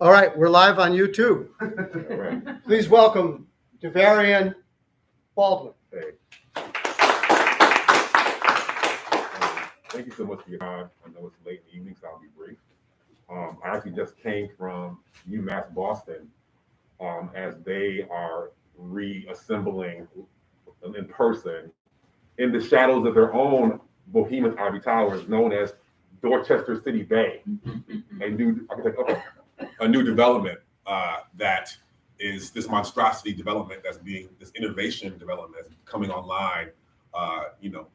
All right, we're live on YouTube. All right. Please welcome Davarian Baldwin. Hey. Thank you so much for your time. I know it's late in the evening, so I'll be brief. I actually just came from UMass Boston as they are reassembling in person in the shadows of their own behemoth Ivory Towers, known as Dorchester City Bay, a new development that is this monstrosity development that's being this innovation development that's coming online,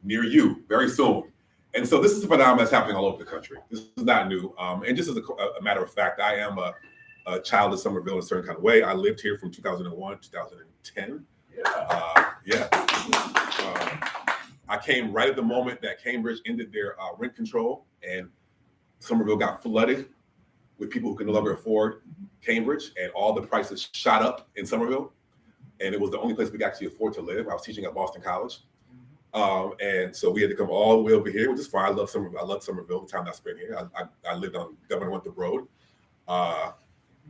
near you very soon. And so this is a phenomenon that's happening all over the country. This is not new. And just as a matter of fact, I am a child of Somerville in a certain kind of way. I lived here from 2001 to 2010. I came right at the moment that Cambridge ended their rent control, and Somerville got flooded with people who could no longer afford Cambridge, and all the prices shot up in Somerville. And it was the only place we could actually afford to live. I was teaching at Boston College. And so we had to come all the way over here, which is fine. I love Somerville. I love Somerville, the time I spent here. I lived on Governor Winthrop Road.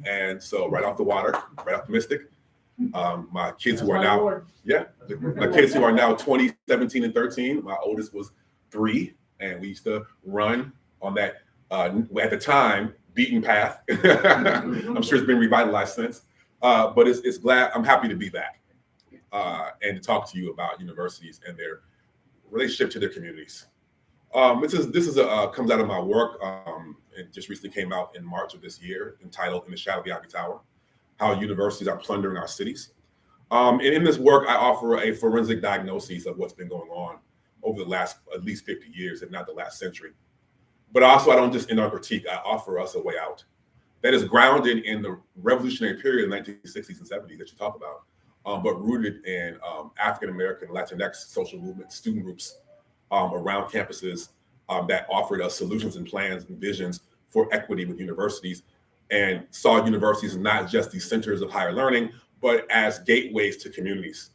And so right off the water, right off the Mystic. My kids who are now, my kids who are now 20, 17, and 13. My oldest was 3, and we used to run on that, at the time, beaten path. I'm sure it's been revitalized since. But I'm happy to be back and to talk to you about universities and their relationship to their communities. This comes out of my work. It just recently came out in March of this year, entitled "In the Shadow of the Ivory Tower: How Universities Are Plundering Our Cities." And in this work, I offer a forensic diagnosis of what's been going on over the last at least 50 years, if not the last century. But also, I don't just end on critique. I offer us a way out that is grounded in the revolutionary period of the 1960s and 70s that you talk about, but rooted in African-American, Latinx social movements, student groups around campuses that offered us solutions and plans and visions for equity with universities, and saw universities not just these centers of higher learning, but as gateways to communities.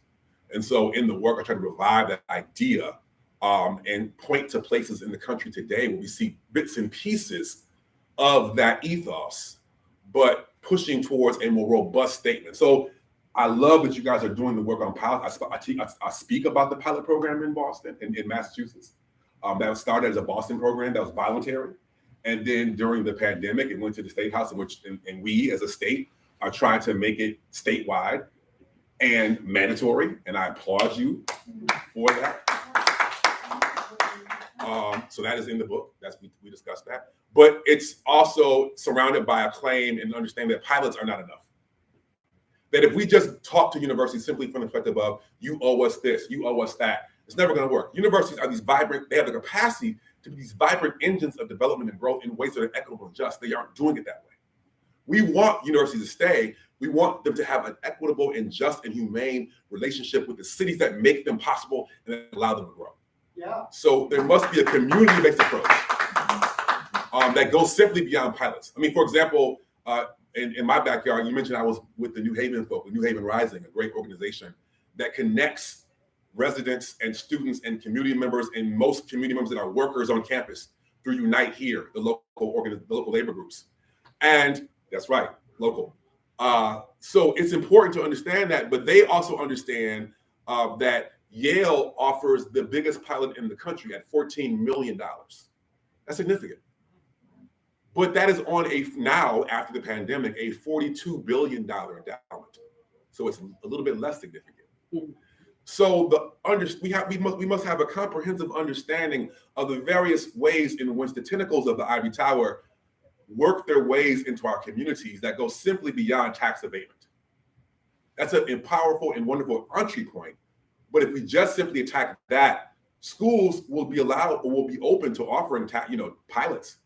And so in the work, I try to revive that idea and point to places in the country today where we see bits and pieces of that ethos, but pushing towards a more robust statement. So I love that you guys are doing the work on pilot. I speak about the pilot program in Boston, in Massachusetts. That was started as a Boston program that was voluntary. And then during the pandemic, it went to the State House, and we as a state are trying to make it statewide and mandatory. And I applaud you for that. So that is in the book. We discussed that. But it's also surrounded by a claim and understanding that pilots are not enough. That if we just talk to universities simply from the perspective of, you owe us this, you owe us that, it's never going to work. Universities are these vibrant, they have the capacity to be these vibrant engines of development and growth in ways that are equitable and just. They aren't doing it that way. We want universities to stay. We want them to have an equitable and just and humane relationship with the cities that make them possible and that allow them to grow. Yeah. So there must be a community-based approach that goes simply beyond pilots. I mean, for example, in my backyard, you mentioned I was with the New Haven folk, the New Haven Rising, a great organization that connects residents and students and community members, and most community members that are workers on campus through Unite Here, the local labor groups. And that's right, local. So it's important to understand that, but they also understand that Yale offers the biggest pilot in the country at $14 million. That's significant. But that is on now, after the pandemic, a $42 billion endowment. So it's a little bit less significant. So we must have a comprehensive understanding of the various ways in which the tentacles of the Ivory Tower work their ways into our communities that go simply beyond tax abatement. That's a powerful and wonderful entry point. But if we just simply attack that, schools will be allowed or will be open to offering pilots.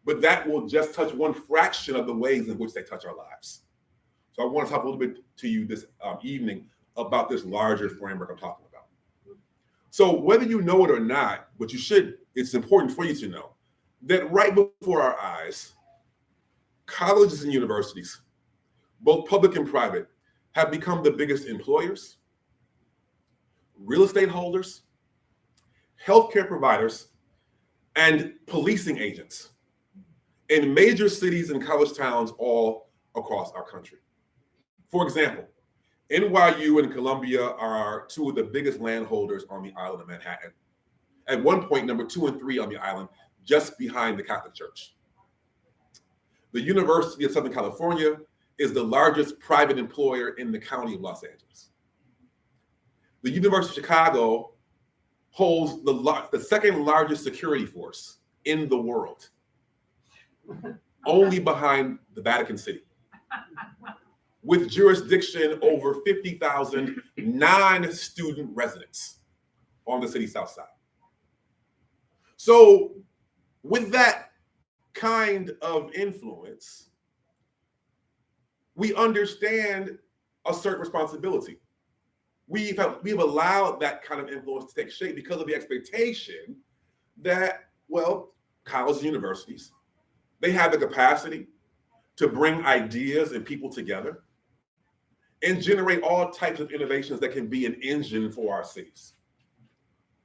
But that will just touch one fraction of the ways in which they touch our lives. So I want to talk a little bit to you this evening about this larger framework I'm talking about. So whether you know it or not, but it's important for you to know that right before our eyes, colleges and universities, both public and private, have become the biggest employers, real estate holders, healthcare providers, and policing agents in major cities and college towns all across our country. For example, NYU and Columbia are two of the biggest landholders on the island of Manhattan. At one point, number 2 and 3 on the island, just behind the Catholic Church. The University of Southern California is the largest private employer in the county of Los Angeles. The University of Chicago holds the second largest security force in the world, only behind the Vatican City, with jurisdiction over 50,000 non-student residents on the city's south side. So with that kind of influence, we understand a certain responsibility. We've allowed that kind of influence to take shape because of the expectation that, well, colleges and universities, they have the capacity to bring ideas and people together and generate all types of innovations that can be an engine for our cities.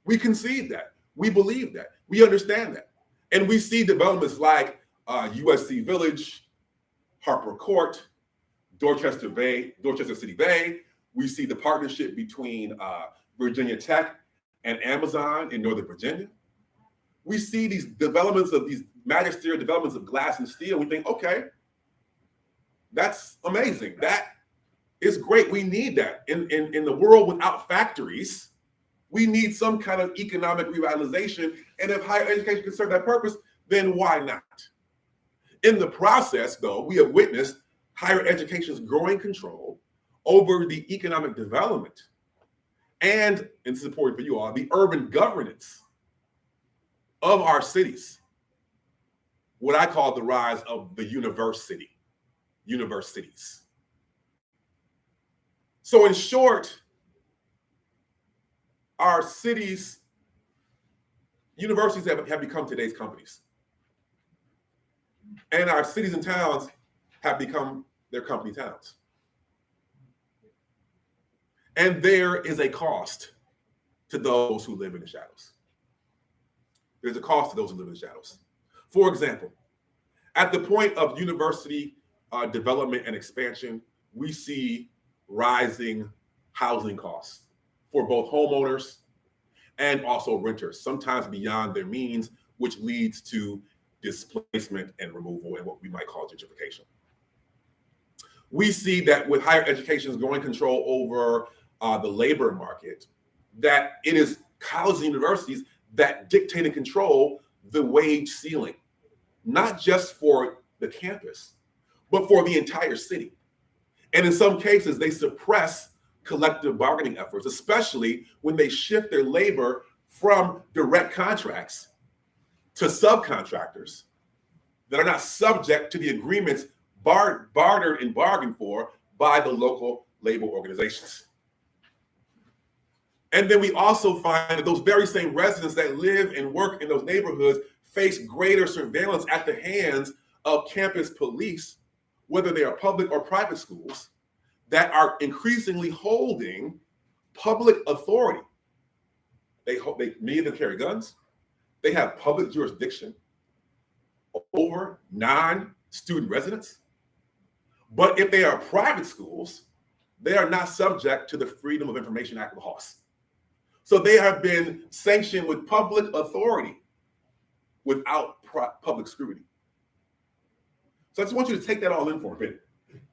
We concede that. We believe that. We understand that. And we see developments like USC Village, Harper Court, Dorchester City Bay. We see the partnership between Virginia Tech and Amazon in Northern Virginia. We see these developments of these magisterial developments of glass and steel. We think, okay, that's amazing. That is great. We need that. In the world without factories, we need some kind of economic revitalization. And if higher education can serve that purpose, then why not? In the process, though, we have witnessed higher education's growing control over the economic development and this is important for you all, the urban governance of our cities. What I call the rise of the universities. So in short, our cities, universities have become today's companies. And our cities and towns have become their company towns. And there is a cost to those who live in the shadows. There's a cost to those who live in the shadows. For example, at the point of university development and expansion, we see rising housing costs for both homeowners and also renters, sometimes beyond their means, which leads to displacement and removal and what we might call gentrification. We see that with higher education's growing control over the labor market, that it is colleges and universities that dictate and control the wage ceiling, not just for the campus, but for the entire city. And in some cases, they suppress collective bargaining efforts, especially when they shift their labor from direct contracts to subcontractors that are not subject to the agreements bartered and bargained for by the local labor organizations. And then we also find that those very same residents that live and work in those neighborhoods face greater surveillance at the hands of campus police, whether they are public or private schools, that are increasingly holding public authority. Many of them carry guns. They have public jurisdiction over non-student residents. But if they are private schools, they are not subject to the Freedom of Information Act laws. So they have been sanctioned with public authority without public scrutiny. So I just want you to take that all in for a minute.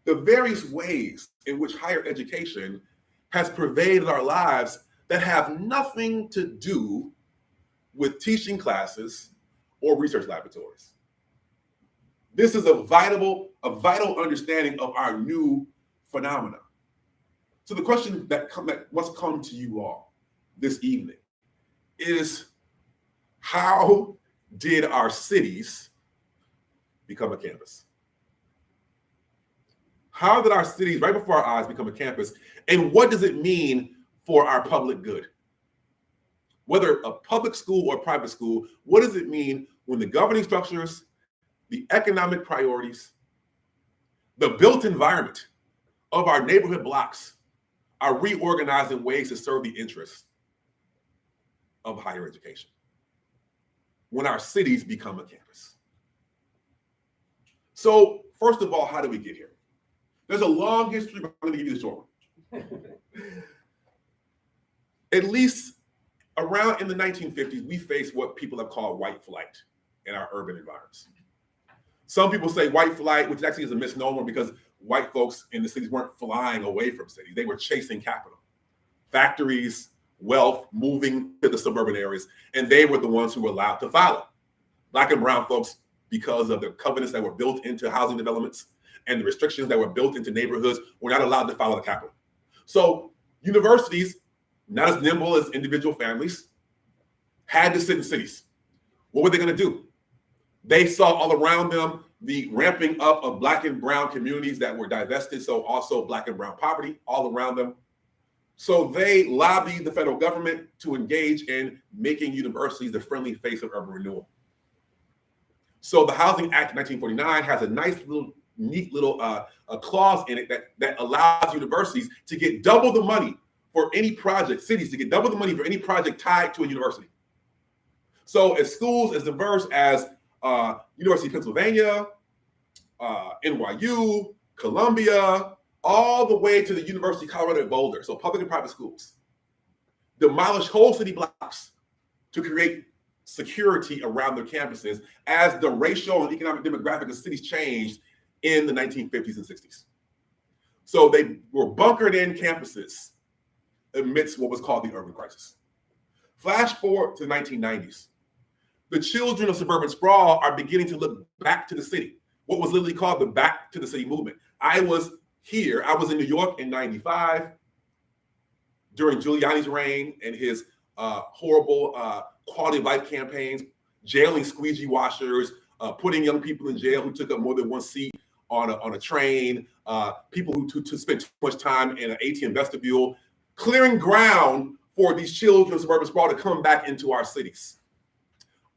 The various ways in which higher education has pervaded our lives that have nothing to do with teaching classes or research laboratories. This is a vital understanding of our new phenomena. So the question that must come to you all this evening is, how did our cities become a campus? How did our cities, right before our eyes, become a campus? And what does it mean for our public good? Whether a public school or private school, what does it mean when the governing structures, the economic priorities, the built environment of our neighborhood blocks are reorganized in ways to serve the interests of higher education? When our cities become a campus. So first of all, how did we get here? There's a long history, but I'm going to give you the short one. At least around in the 1950s, we faced what people have called white flight in our urban environments. Some people say white flight, which actually is a misnomer because white folks in the cities weren't flying away from cities. They were chasing capital, factories, wealth, moving to the suburban areas, and they were the ones who were allowed to follow. Black and brown folks, because of the covenants that were built into housing developments and the restrictions that were built into neighborhoods, were not allowed to follow the capital. So universities, not as nimble as individual families, had to sit in cities. What were they going to do? They saw all around them the ramping up of Black and brown communities that were divested, so also Black and brown poverty all around them. So they lobbied the federal government to engage in making universities the friendly face of urban renewal. So the Housing Act of 1949 has a nice little, neat little a clause in it that allows universities to get double the money for any project, cities to get double the money for any project tied to a university. So as schools as diverse as University of Pennsylvania, NYU, Columbia, all the way to the University of Colorado at Boulder, so public and private schools, demolish whole city blocks to create security around their campuses as the racial and economic demographic of cities changed in the 1950s and 60s. So they were bunkered in campuses amidst what was called the urban crisis. Flash forward to the 1990s. The children of suburban sprawl are beginning to look back to the city, what was literally called the back to the city movement. I was in New York in 95 during Giuliani's reign and his horrible quality of life campaigns, jailing squeegee washers, putting young people in jail who took up more than one seat on a train, people who spent too much time in an ATM vestibule, clearing ground for these children of suburban sprawl to come back into our cities.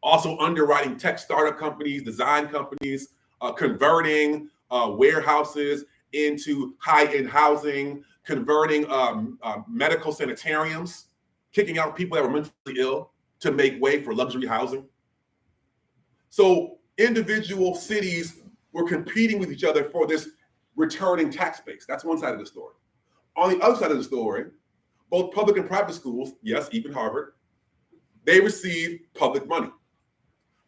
Also underwriting tech startup companies, design companies, converting warehouses into high-end housing, converting medical sanitariums, kicking out people that were mentally ill to make way for luxury housing. So individual cities were competing with each other for this returning tax base. That's one side of the story. On the other side of the story, both public and private schools, yes, even Harvard, they receive public money.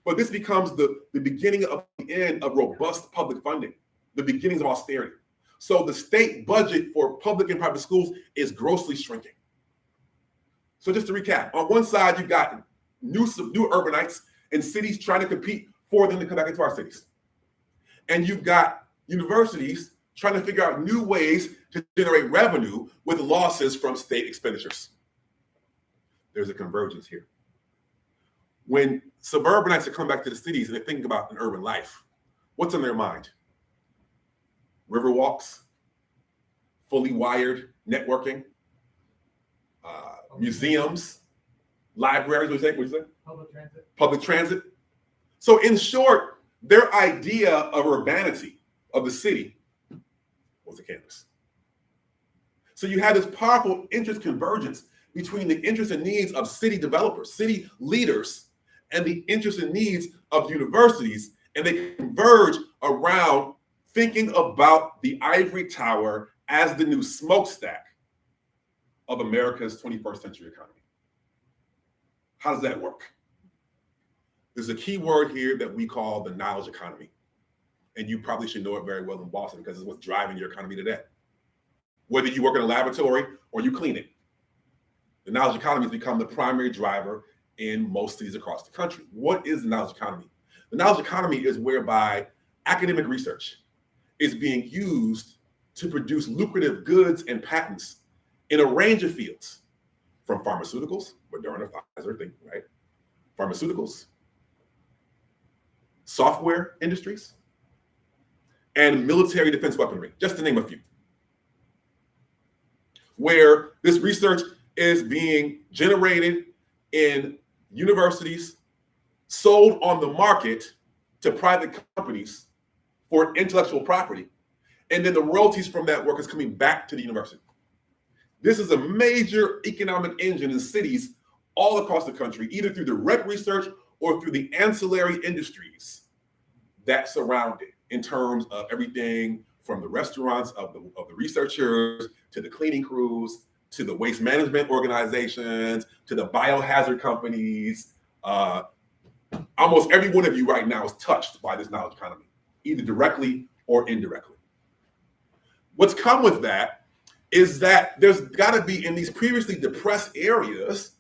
But this becomes the beginning of the end of robust public funding, the beginnings of austerity. So the state budget for public and private schools is grossly shrinking. So just to recap, on one side, you've got new urbanites and cities trying to compete for them to come back into our cities. And you've got universities trying to figure out new ways to generate revenue with losses from state expenditures. There's a convergence here. When suburbanites are coming back to the cities and they're thinking about an urban life, what's on their mind? River walks, fully wired networking, museums, libraries, what do you say? Public transit. Public transit. So in short, their idea of urbanity of the city was a campus. So you have this powerful interest convergence between the interests and needs of city developers, city leaders, and the interests and needs of universities, and they converge around thinking about the Ivory Tower as the new smokestack of America's 21st century economy. How does that work? There's a key word here that we call the knowledge economy. And you probably should know it very well in Boston because it's what's driving your economy today. Whether you work in a laboratory or you clean it, the knowledge economy has become the primary driver in most cities across the country. What is the knowledge economy? The knowledge economy is whereby academic research is being used to produce lucrative goods and patents in a range of fields, from pharmaceuticals, Moderna, Pfizer, think, right? Pharmaceuticals, software industries, and military defense weaponry, just to name a few, where this research is being generated in universities, sold on the market to private companies for intellectual property, and then the royalties from that work is coming back to the university. This is a major economic engine in cities all across the country, either through direct research or through the ancillary industries that surround it. in terms of everything from the restaurants of the researchers to the cleaning crews to the waste management organizations to the biohazard companies. Almost every one of you right now is touched by this knowledge economy, either directly or indirectly. What's come with that is that there's got to be, in these previously depressed areas,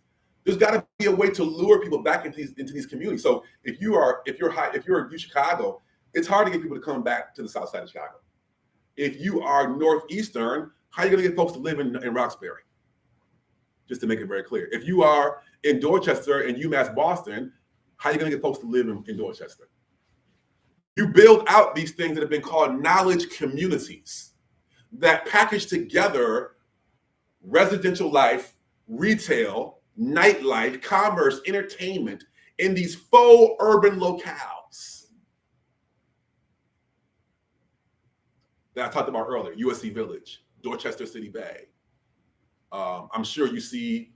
there's got to be a way to lure people back into these communities. So if you're in Chicago, it's hard to get people to come back to the south side of Chicago. If you are northeastern, how are you going to get folks to live in Roxbury? Just to make it very clear. If you are in Dorchester and UMass Boston, how are you going to get folks to live in Dorchester? You build out these things that have been called knowledge communities that package together residential life, retail, nightlife, commerce, entertainment in these faux urban locales that I talked about earlier, USC Village, Dorchester City Bay. I'm sure you see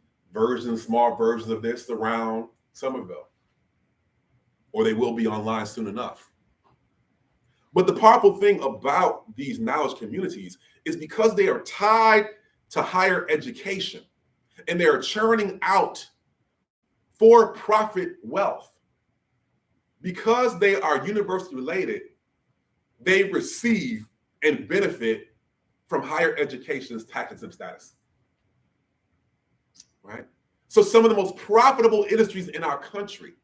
small versions of this around Somerville, or they will be online soon enough. But the powerful thing about these knowledge communities is because they are tied to higher education and they're churning out for-profit wealth. Because they are university related, they receive and benefit from higher education's tax exempt status. Right? So some of the most profitable industries in our country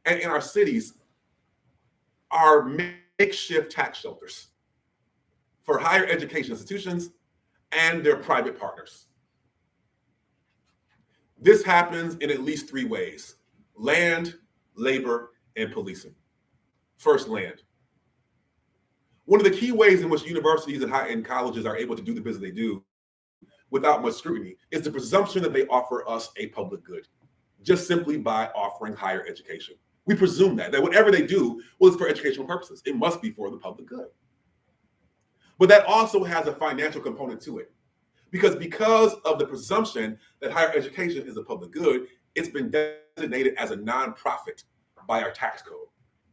and in our cities are makeshift tax shelters for higher education institutions and their private partners. This happens in at least three ways: land, labor, and policing. First, land. One of the key ways in which universities and colleges are able to do the business they do without much scrutiny is the presumption that they offer us a public good, just simply by offering higher education. We presume that whatever they do was for educational purposes. It must be for the public good. But that also has a financial component to it. Because of the presumption that higher education is a public good, it's been designated as a nonprofit by our tax code.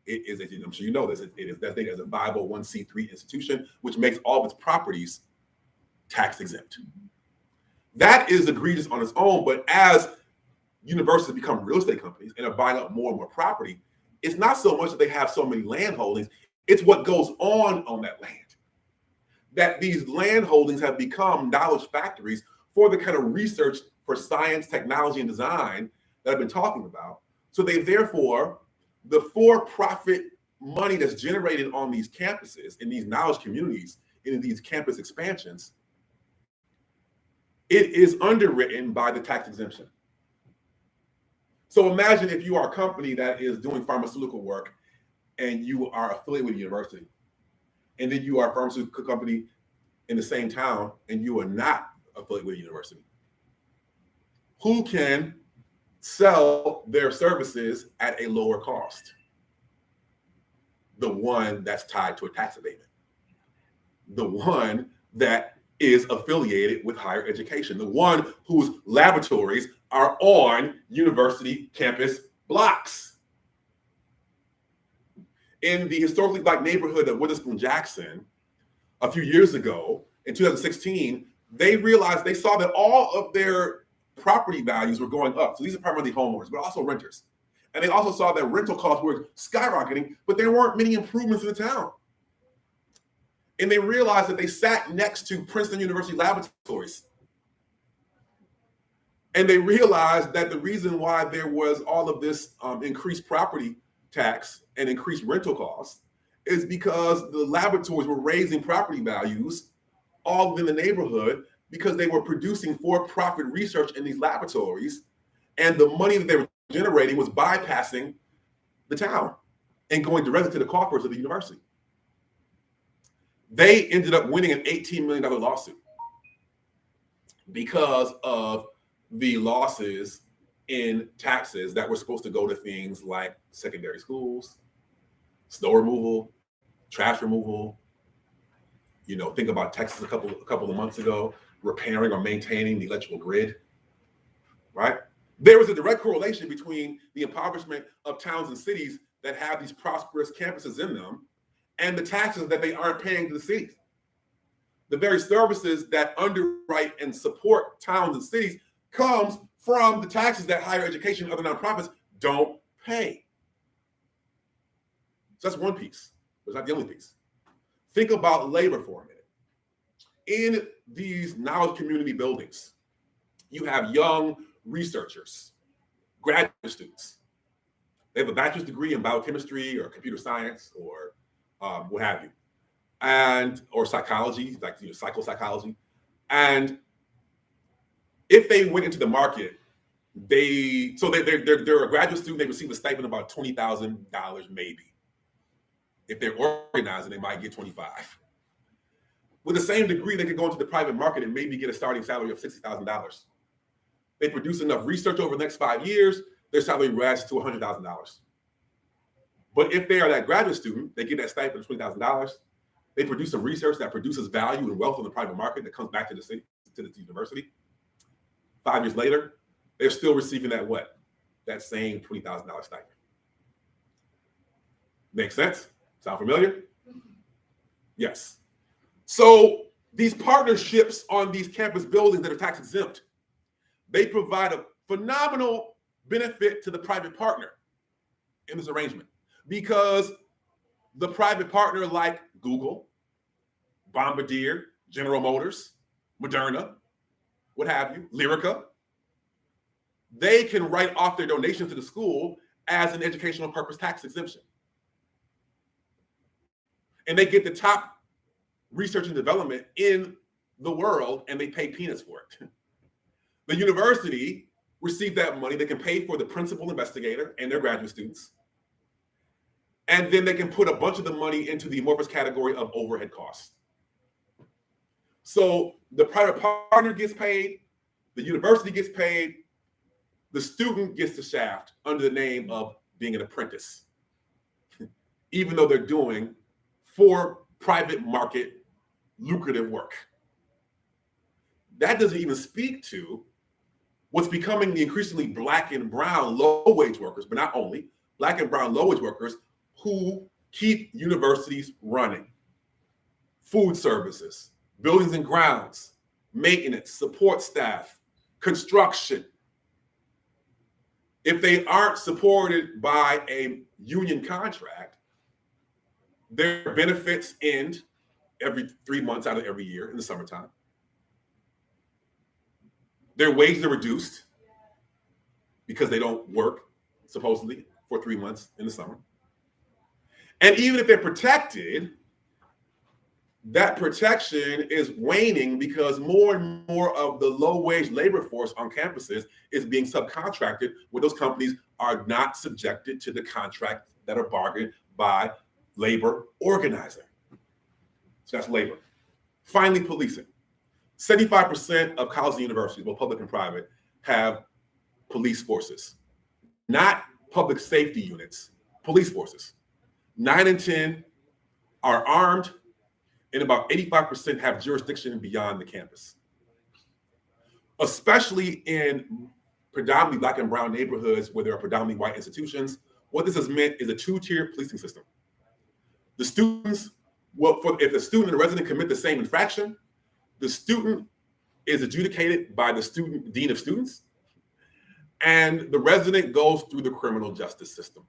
It is, I'm sure you know this, it is designated as a 501c3 institution, which makes all of its properties tax exempt. That is egregious on its own, but as universities become real estate companies and are buying up more and more property, it's not so much that they have so many land holdings, it's what goes on that land. That these land holdings have become knowledge factories for the kind of research for science, technology, and design that I've been talking about. So they therefore, the for-profit money that's generated on these campuses, in these knowledge communities, in these campus expansions, it is underwritten by the tax exemption. So imagine if you are a company that is doing pharmaceutical work and you are affiliated with a university, and then you are a pharmaceutical company in the same town and you are not affiliated with a university. Who can sell their services at a lower cost? The one that's tied to a tax abatement. The one that is affiliated with higher education. The one whose laboratories are on university campus blocks. In the historically Black neighborhood of Witherspoon-Jackson, a few years ago, in 2016, they saw that all of their property values were going up. So these are primarily homeowners, but also renters. And they also saw that rental costs were skyrocketing, but there weren't many improvements in the town. And they realized that they sat next to Princeton University laboratories. And they realized that the reason why there was all of this increased property tax and increased rental costs is because the laboratories were raising property values all within the neighborhood because they were producing for-profit research in these laboratories, and the money that they were generating was bypassing the town and going directly to the coffers of the university. They ended up winning an $18 million lawsuit because of the losses in taxes that were supposed to go to things like secondary schools, snow removal, trash removal. You know, think about Texas a couple of months ago, repairing or maintaining the electrical grid, right? There was a direct correlation between the impoverishment of towns and cities that have these prosperous campuses in them and the taxes that they aren't paying to the cities. The very services that underwrite and support towns and cities comes from the taxes that higher education and other nonprofits don't pay. So that's one piece, but it's not the only piece. Think about labor for a minute. In these knowledge community buildings, you have young researchers, graduate students. They have a bachelor's degree in biochemistry or computer science or what have you, or psychology, like psychopsychology. And if they went into the market, they're a graduate student, they receive a stipend of about $20,000 maybe. If they're organizing, they might get 25. With the same degree, they could go into the private market and maybe get a starting salary of $60,000. They produce enough research over the next 5 years, their salary rises to $100,000. But if they are that graduate student, they get that stipend of $20,000. They produce some research that produces value and wealth in the private market that comes back to the city, to the university. 5 years later, they're still receiving that what? That same $20,000 stipend. Make sense? Sound familiar? Yes. So these partnerships on these campus buildings that are tax exempt, they provide a phenomenal benefit to the private partner in this arrangement, because the private partner like Google, Bombardier, General Motors, Moderna, what have you, Lyrica, they can write off their donations to the school as an educational purpose tax exemption. And they get the top research and development in the world, and they pay peanuts for it. The university receive that money. They can pay for the principal investigator and their graduate students. And then they can put a bunch of the money into the amorphous category of overhead costs. So the private partner gets paid, the university gets paid, the student gets the shaft under the name of being an apprentice, even though they're doing for private market lucrative work. That doesn't even speak to what's becoming the increasingly Black and brown low-wage workers, but not only, Black and brown low-wage workers who keep universities running. Food services, buildings and grounds, maintenance, support staff, construction. If they aren't supported by a union contract, their benefits end every 3 months out of every year in the summertime. Their wages are reduced because they don't work, supposedly, for 3 months in the summer. And even if they're protected, that protection is waning because more and more of the low-wage labor force on campuses is being subcontracted, where those companies are not subjected to the contracts that are bargained by labor organizing. So that's labor. Finally, policing. 75% of colleges and universities, both public and private, have police forces, not public safety units, police forces. 9 in 10 are armed, and about 85% have jurisdiction beyond the campus. Especially in predominantly Black and brown neighborhoods where there are predominantly white institutions, what this has meant is a two-tier policing system. The students, if the student and the resident commit the same infraction, the student is adjudicated by the student dean of students, and the resident goes through the criminal justice system.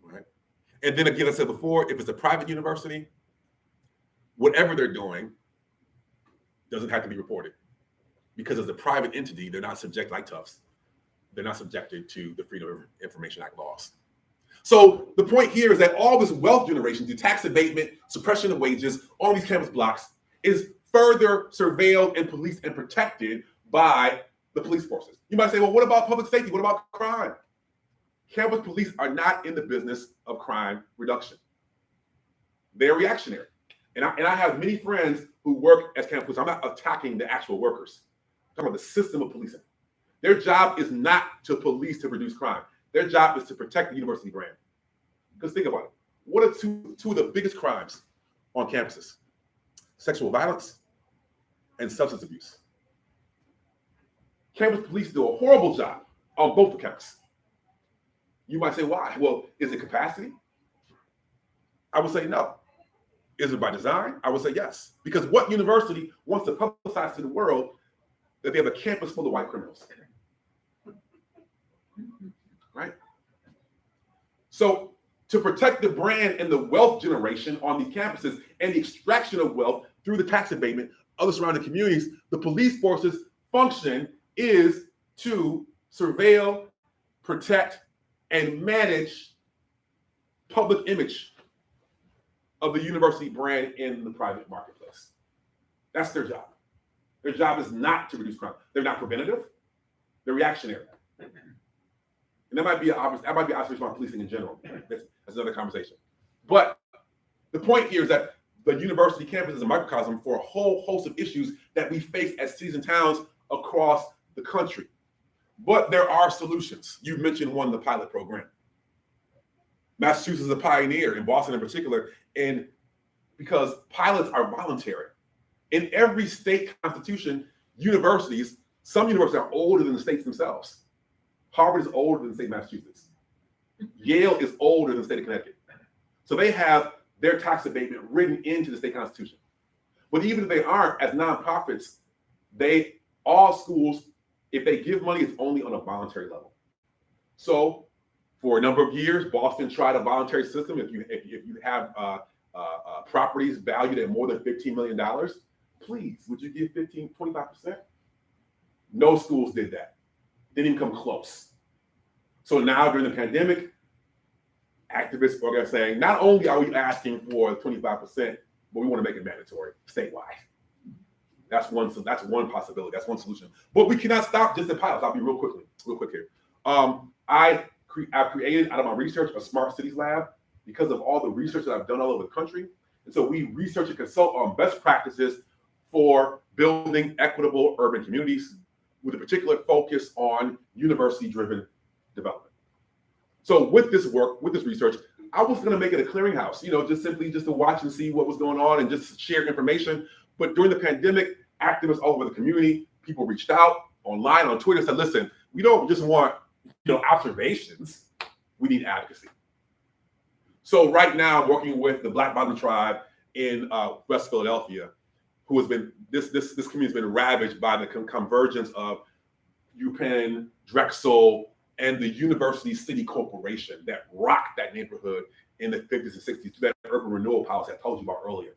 Right? And then again, I said before, if it's a private university, whatever they're doing doesn't have to be reported, because as a private entity, they're not subject, like Tufts, they're not subjected to the Freedom of Information Act laws. So the point here is that all this wealth generation, the tax abatement, suppression of wages on these campus blocks is further surveilled and policed and protected by the police forces. You might say, well, what about public safety? What about crime? Campus police are not in the business of crime reduction. They're reactionary. And I have many friends who work as campus police. I'm not attacking the actual workers. I'm talking about the system of policing. Their job is not to police to reduce crime. Their job is to protect the university brand. Because think about it. What are two of the biggest crimes on campuses? Sexual violence and substance abuse. Campus police do a horrible job on both accounts. You might say, why? Well, is it capacity? I would say no. Is it by design? I would say yes. Because what university wants to publicize to the world that they have a campus full of white criminals? Right? So to protect the brand and the wealth generation on these campuses and the extraction of wealth through the tax abatement of the surrounding communities, the police force's function is to surveil, protect, and manage public image of the university brand in the private marketplace. That's their job. Their job is not to reduce crime. They're not preventative. They're reactionary. And that might be observation on policing in general. That's another conversation. But the point here is that the university campus is a microcosm for a whole host of issues that we face as cities and towns across the country. But there are solutions. You mentioned one, the pilot program. Massachusetts is a pioneer, in Boston in particular, and because pilots are voluntary. In every state constitution, universities, some universities are older than the states themselves. Harvard is older than the state of Massachusetts. Yale is older than the state of Connecticut. So they have their tax abatement written into the state constitution. But even if they aren't, as nonprofits, all schools, if they give money, it's only on a voluntary level. So for a number of years, Boston tried a voluntary system. If you have properties valued at more than $15 million, please, would you give 25%? No schools did that. Didn't even come close. So now during the pandemic, activists are saying, not only are we asking for 25%, but we want to make it mandatory statewide. That's one possibility. That's one solution. But we cannot stop just at pilots. I'll be real quick here. I've created out of my research a smart cities lab because of all the research that I've done all over the country. And so we research and consult on best practices for building equitable urban communities with a particular focus on university-driven development. So with this work, with this research, I was going to make it a clearinghouse, just to watch and see what was going on and just share information. But during the pandemic, activists all over the community, people reached out online, on Twitter, said, listen, we don't just want observations, we need advocacy. So right now, I'm working with the Black Baldwin tribe in West Philadelphia, who has been, this community has been ravaged by the convergence of UPenn, Drexel, and the University City Corporation that rocked that neighborhood in the 50s and 60s through that urban renewal policy I told you about earlier.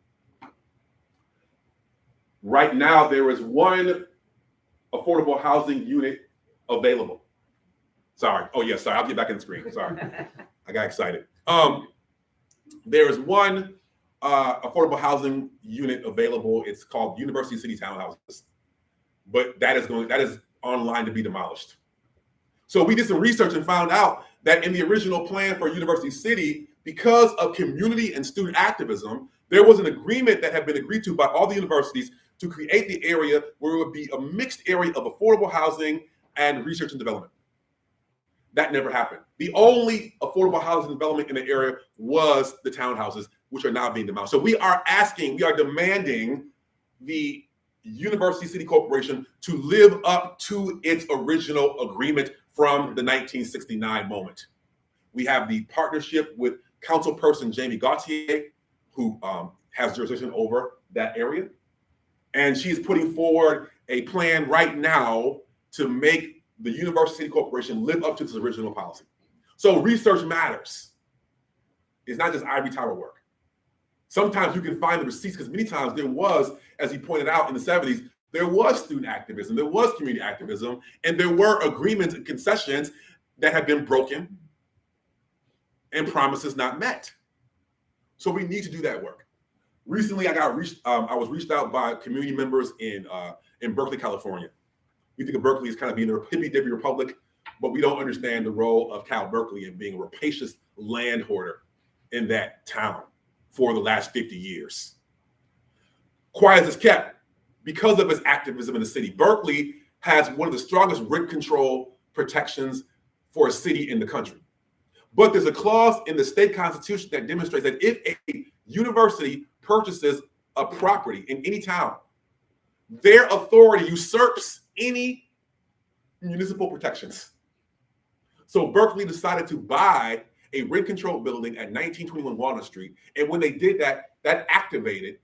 Right now, there is one affordable housing unit available. Sorry. Oh, yeah, sorry. I'll get back in the screen. Sorry. I got excited. There is one affordable housing unit available. It's called University City Townhouses. But that is online to be demolished. So we did some research and found out that in the original plan for University City, because of community and student activism, there was an agreement that had been agreed to by all the universities to create the area where it would be a mixed area of affordable housing and research and development. That never happened. The only affordable housing development in the area was the townhouses, which are now being demolished. So we are demanding the University City Corporation to live up to its original agreement from the 1969 moment. We have the partnership with Councilperson Jamie Gauthier, who has jurisdiction over that area. And she's putting forward a plan right now to make the University City Corporation live up to its original policy. So research matters. It's not just Ivory Tower work. Sometimes you can find the receipts, because many times there was, as he pointed out in the 70s, there was student activism, there was community activism, and there were agreements and concessions that have been broken and promises not met. So we need to do that work. Recently, I was reached out by community members in Berkeley, California. We think of Berkeley as kind of being a hippy-dippy republic, but we don't understand the role of Cal Berkeley in being a rapacious land hoarder in that town for the last 50 years. Quiet as it's kept because of its activism in the city. Berkeley has one of the strongest rent control protections for a city in the country. But there's a clause in the state constitution that demonstrates that if a university purchases a property in any town, their authority usurps any municipal protections. So Berkeley decided to buy a rent-controlled building at 1921 Walnut Street. And when they did that, that activated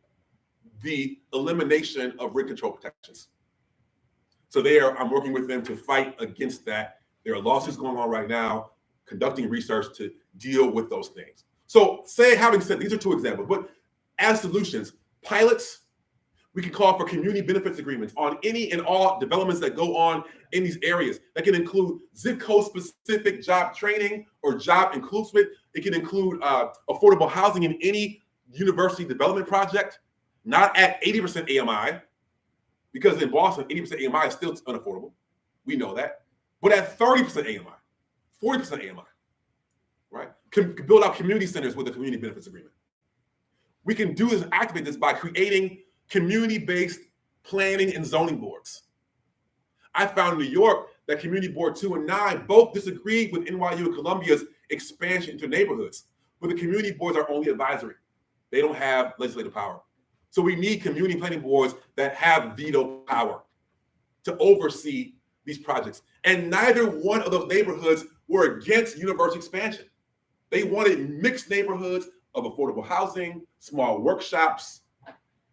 the elimination of rent control protections. So I'm working with them to fight against that. There are lawsuits going on right now, conducting research to deal with those things. So having said, these are two examples, but as solutions, pilots, we can call for community benefits agreements on any and all developments that go on in these areas. That can include zip code specific job training or job inclusion. It can include affordable housing in any university development project, not at 80% AMI, because in Boston, 80% AMI is still unaffordable. We know that. But at 30% AMI, 40% AMI, right? Can build out community centers with a community benefits agreement. We can do this and activate this by creating community-based planning and zoning boards. I found in New York that Community Board 2 and 9 both disagreed with NYU and Columbia's expansion into neighborhoods, but the community boards are only advisory. They don't have legislative power. So we need community planning boards that have veto power to oversee these projects. And neither one of those neighborhoods were against university expansion. They wanted mixed neighborhoods of affordable housing, small workshops,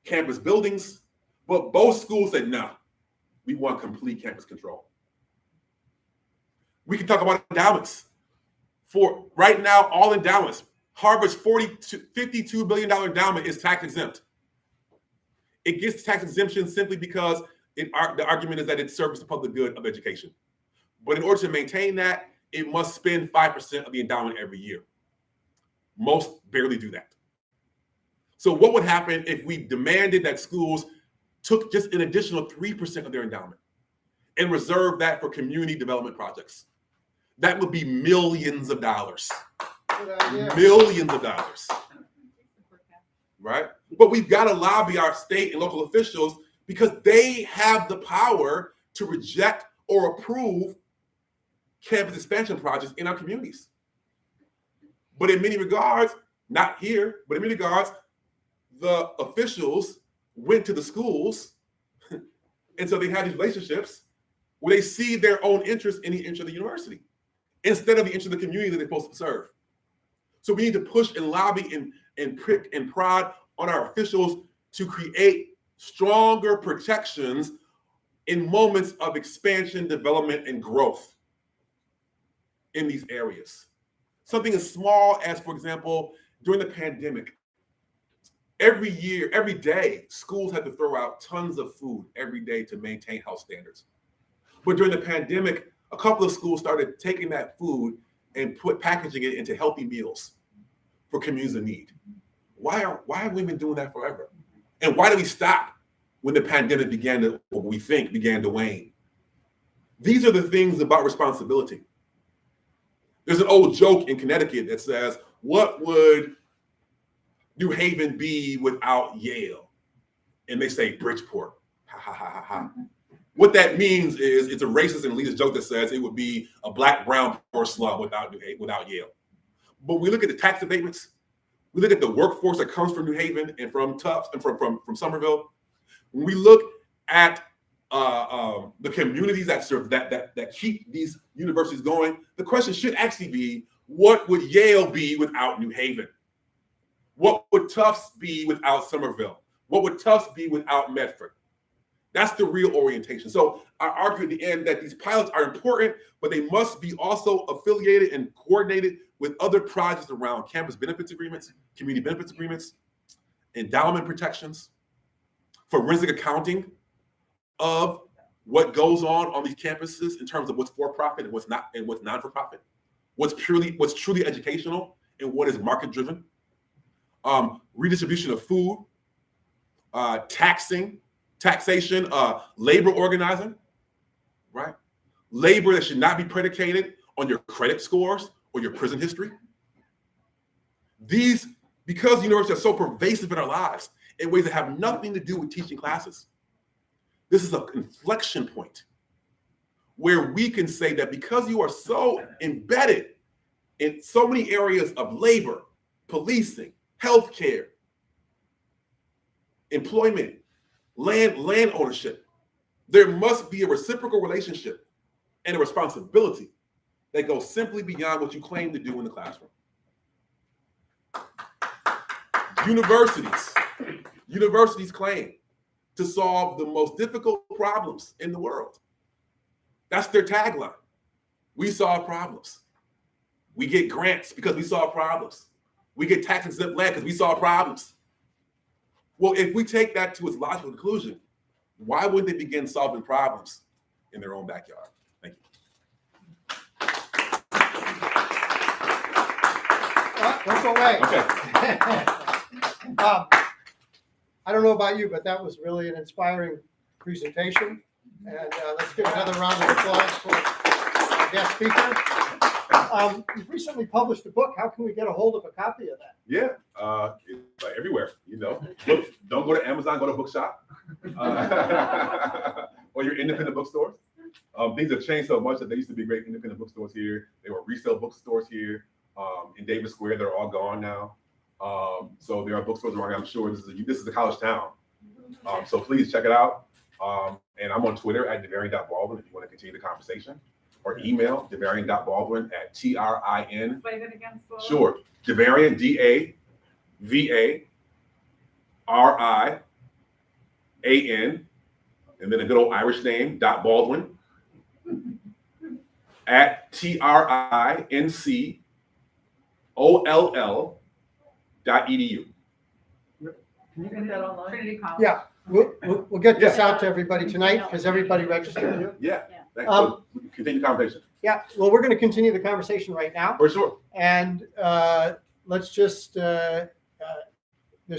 campus buildings, but both schools said, no, we want complete campus control. We can talk about endowments. For right now, all endowments, Harvard's $52 billion endowment is tax exempt. It gets tax exemption simply because the argument is that it serves the public good of education. But in order to maintain that, it must spend 5% of the endowment every year. Most barely do that. So what would happen if we demanded that schools took just an additional 3% of their endowment and reserved that for community development projects? That would be millions of dollars. Millions of dollars. Right? But we've got to lobby our state and local officials because they have the power to reject or approve campus expansion projects in our communities. But in many regards, not here, but in many regards, the officials went to the schools, and so they have these relationships where they see their own interest in the interest of the university instead of the interest of the community that they're supposed to serve. So we need to push and lobby and prick and prod on our officials to create stronger protections in moments of expansion, development, and growth in these areas. Something as small as, for example, during the pandemic, every year, every day, schools had to throw out tons of food every day to maintain health standards. But during the pandemic, a couple of schools started taking that food and packaging it into healthy meals for communities in need. Why have we been doing that forever? And why did we stop when the pandemic began to wane? These are the things about responsibility. There's an old joke in Connecticut that says, what would New Haven be without Yale? And they say Bridgeport. Ha ha ha ha ha. What that means is it's a racist and elitist joke that says it would be a black, brown, poor slum without Yale. But we look at the tax abatements. We look at the workforce that comes from New Haven and from Tufts and from Somerville. When we look at the communities that serve that keep these universities going, the question should actually be, what would Yale be without New Haven? What would Tufts be without Somerville? What would Tufts be without Medford? That's the real orientation. So I argue at the end that these pilots are important, but they must be also affiliated and coordinated with other projects around campus benefits agreements, community benefits agreements, endowment protections, forensic accounting of what goes on these campuses in terms of what's for profit and what's not, and what's non for profit, what's truly educational and what is market driven, redistribution of food, taxation, labor organizing, right? Labor that should not be predicated on your credit scores or your prison history. Because universities are so pervasive in our lives in ways that have nothing to do with teaching classes, this is an inflection point where we can say that because you are so embedded in so many areas of labor, policing, healthcare, employment, land ownership, there must be a reciprocal relationship and a responsibility that goes simply beyond what you claim to do in the classroom. Universities claim to solve the most difficult problems in the world. That's their tagline. We solve problems. We get grants because we solve problems. We get tax exempt land because we solve problems. Well, if we take that to its logical conclusion, why wouldn't they begin solving problems in their own backyard? Thank you. Don't go away. Okay. I don't know about you, but that was really an inspiring presentation. And let's give another round of applause for our guest speaker. You've recently published a book. How can we get a hold of a copy of that? Yeah, it's everywhere, you know. Look, don't go to Amazon, go to Bookshop. Or your independent bookstores. Things have changed so much that there used to be great independent bookstores here. There were resale bookstores here. In Davis Square, they're all gone now. So there are bookstores around. I'm sure this is a college town. So please check it out. And I'm on Twitter at Davarian.Baldwin if you want to continue the conversation. Or email Davarian.Baldwin@TRIN. Say that again, slowly. Sure. Davarian, DAVARIAN, and then a good old Irish name, .Baldwin, at TRINCOLL.edu. Can you get that online? Trinity College. Yeah, we'll get this out to everybody tonight because everybody registered. Yeah. Thanks. So we can continue the conversation. Yeah, well, we're going to continue the conversation right now. For sure. And let's just, there's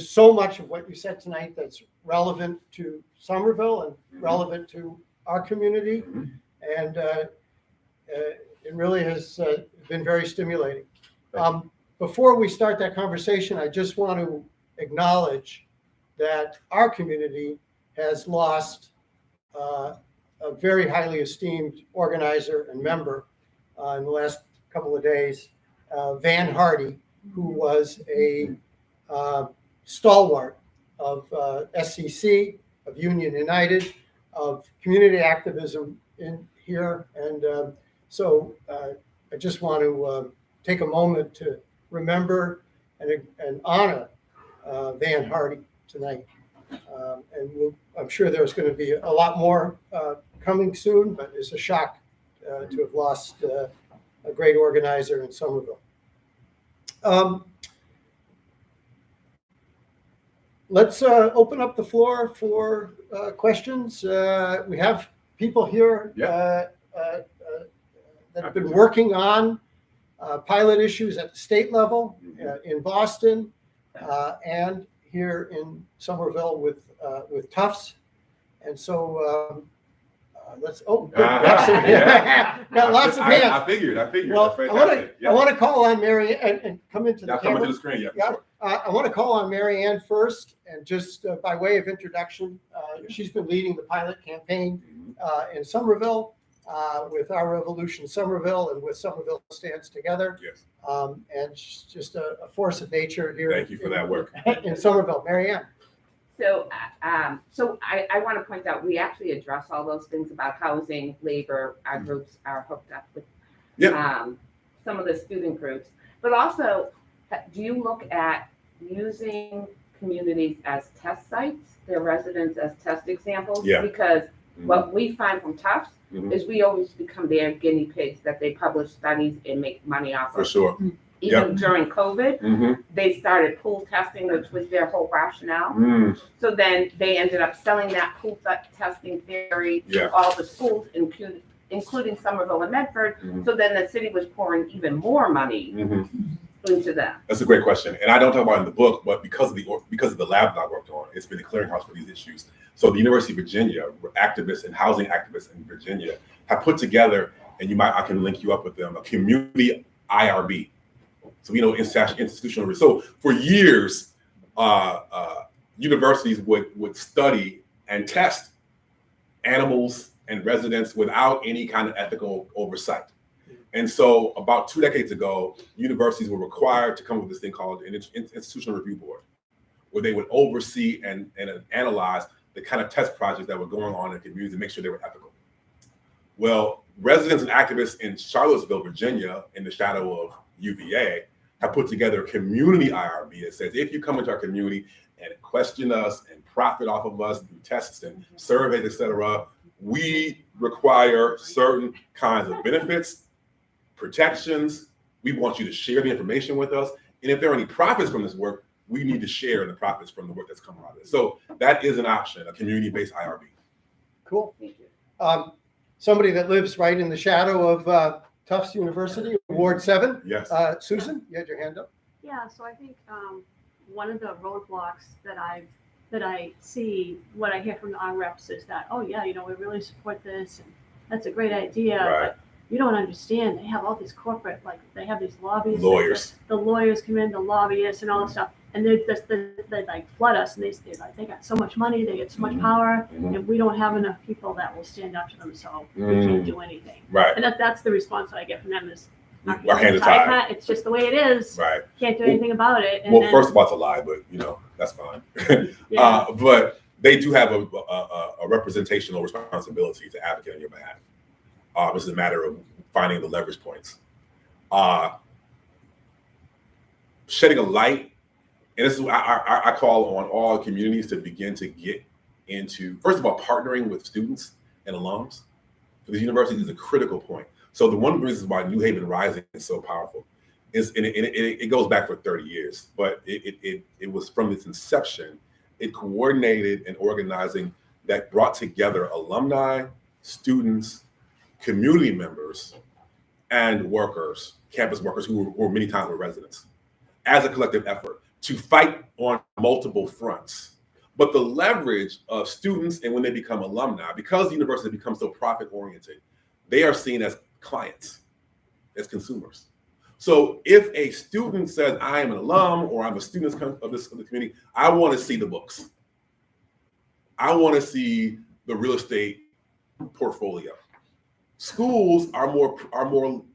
so much of what you said tonight that's relevant to Somerville and relevant to our community. And it really has been very stimulating. Before we start that conversation, I just want to acknowledge that our community has lost a very highly esteemed organizer and member in the last couple of days, Van Hardy, who was a stalwart of SCC, of Union United, of community activism in here. And so I just want to take a moment to remember and honor Van Hardy tonight. And I'm sure there's going to be a lot more coming soon, but it's a shock to have lost a great organizer in Somerville. Let's open up the floor for questions. We have people here that have been working on pilot issues at the state level in Boston and here in Somerville with Tufts. And so let's, good. Got lots of hands. I figured. Well, I want to call on Mary and come into the camera. Come into the screen, sure. I want to call on Mary Ann first, and just by way of introduction, she's been leading the pilot campaign in Somerville with Our Revolution Somerville and with Somerville Stands Together. Yes. And she's just a force of nature here. Thank you for that work. In Somerville. Mary Ann. So I want to point out, we actually address all those things about housing, labor. Our groups are hooked up with some of the student groups. But also, do you look at using communities as test sites, their residents as test examples? Yeah. Because what we find from Tufts is we always become their guinea pigs that they publish studies and make money off of. For sure. Even during COVID, they started pool testing, which was their whole rationale. So then they ended up selling that pool testing theory to all the schools, including Somerville and Medford. So then the city was pouring even more money into them. That's a great question, and I don't talk about it in the book, but because of the lab that I worked on, it's been a clearinghouse for these issues. So the University of Virginia, activists and housing activists in Virginia, have put together, and I can link you up with them, a community IRB. So we know institutional. So for years, universities would study and test animals and residents without any kind of ethical oversight. And so about 2 decades ago, universities were required to come up with this thing called an institutional review board, where they would oversee and analyze the kind of test projects that were going on in the community to make sure they were ethical. Well, residents and activists in Charlottesville, Virginia, in the shadow of UVA, have put together a community IRB that says if you come into our community and question us and profit off of us through tests and surveys, et cetera, we require certain kinds of benefits, protections. We want you to share the information with us. And if there are any profits from this work, we need to share the profits from the work that's coming out of it. So that is an option, a community-based IRB. Cool. Somebody that lives right in the shadow of Tufts University, Ward 7. Yes. Susan, you had your hand up. Yeah, so I think one of the roadblocks that I see, what I hear from the on-reps is that, oh yeah, we really support this, and that's a great idea, Right. but you don't understand. They have all these corporate, they have these lobbyists. Lawyers. The lawyers come in, the lobbyists, and all this stuff, and they flood us, and they got so much money, they get so much power, and we don't have enough people that will stand up to them, so we can't do anything. Right. And that's the response that I get from them is, Our hands are tied. it's just the way it is. Right. Can't do anything about it. And Well, then, first of all, it's a lie, but that's fine. Yeah. But they do have a representational responsibility to advocate on your behalf. It's a matter of finding the leverage points. Shedding a light, and this is I call on all communities to begin to get into, first of all, partnering with students and alums for these universities is a critical point. So the one of the reasons why New Haven Rising is so powerful is, and it goes back for 30 years, but it was from its inception, it coordinated and organizing that brought together alumni, students, community members, and workers, campus workers who were many times were residents, as a collective effort to fight on multiple fronts. But the leverage of students, and when they become alumni, because the university becomes so profit-oriented, they are seen as clients, as consumers. So if a student says, I am an alum, or I'm a student of the community, I want to see the books. I want to see the real estate portfolio. Schools are more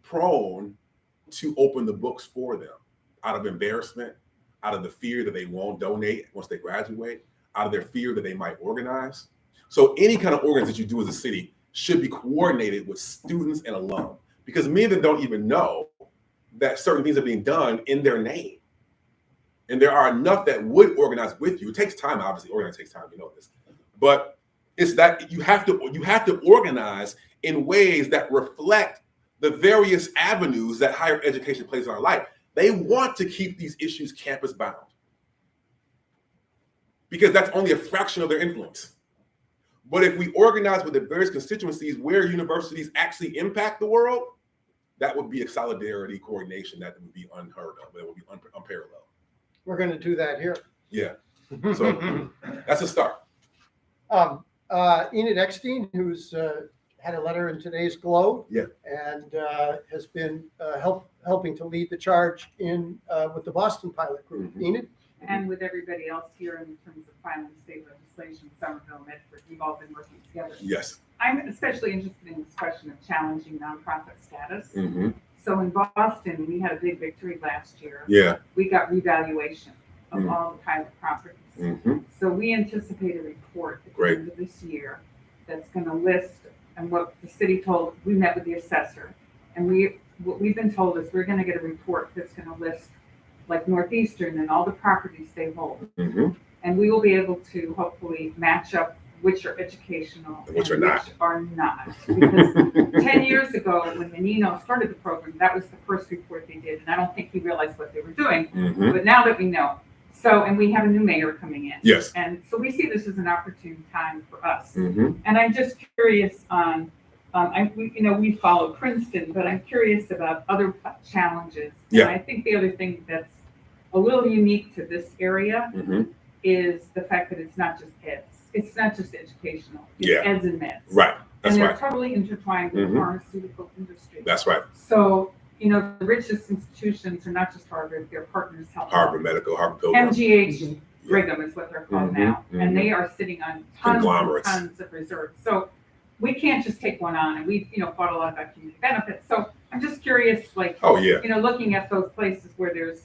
prone to open the books for them out of embarrassment, out of the fear that they won't donate once they graduate, out of their fear that they might organize. So any kind of organization you do as a city should be coordinated with students and alum, because many of them don't even know that certain things are being done in their name. And there are enough that would organize with you. It takes time, obviously, organizing takes time, you know this. But it's that you have to organize in ways that reflect the various avenues that higher education plays in our life. They want to keep these issues campus bound because that's only a fraction of their influence. But if we organize with the various constituencies where universities actually impact the world, that would be a solidarity coordination that would be unheard of, that would be unparalleled. We're going to do that here. Yeah. So that's a start. Enid Eckstein, who's had a letter in today's Globe, Yeah. and has been helping to lead the charge in with the Boston Pilot Group. Mhm. Enid? And with everybody else here in terms of filing state legislation, Somerville, Medford, we've all been working together. Yes. I'm especially interested in this question of challenging nonprofit status. Mm-hmm. So in Boston, we had a big victory last year. Yeah. We got revaluation of Mm. all the pilot properties. Mm-hmm. So we anticipate a report at the Great. end of this year that's going to list, and what the city told, we met with the assessor, and what we've been told is we're going to get a report that's going to list like Northeastern and all the properties they hold. Mm-hmm. And we will be able to hopefully match up which are educational And which are not. Because 10 years ago, when Menino started the program, that was the first report they did. And I don't think he realized what they were doing. Mm-hmm. But now that we know, and we have a new mayor coming in. Yes. And so we see this as an opportune time for us. Mm-hmm. And I'm just curious on, we follow Princeton, but I'm curious about other challenges. Yeah. And I think the other thing that's a little unique to this area Mm-hmm. is the fact that it's not just eds. It's not just educational. It's Yeah. eds and meds. Right. That's and they're right. totally intertwined with Mhm. the pharmaceutical industry. That's right. So, the richest institutions are not just Harvard, they're Partners Health. Harvard Medical, Harvard Pilgrim. MGH Brigham is what they're called Mhm, now. mhm. And they are sitting on tons and Conglomerates. tons of reserves. So we can't just take one on, and we've, fought a lot about community benefits. So I'm just curious, Oh yeah. looking at those places where there's,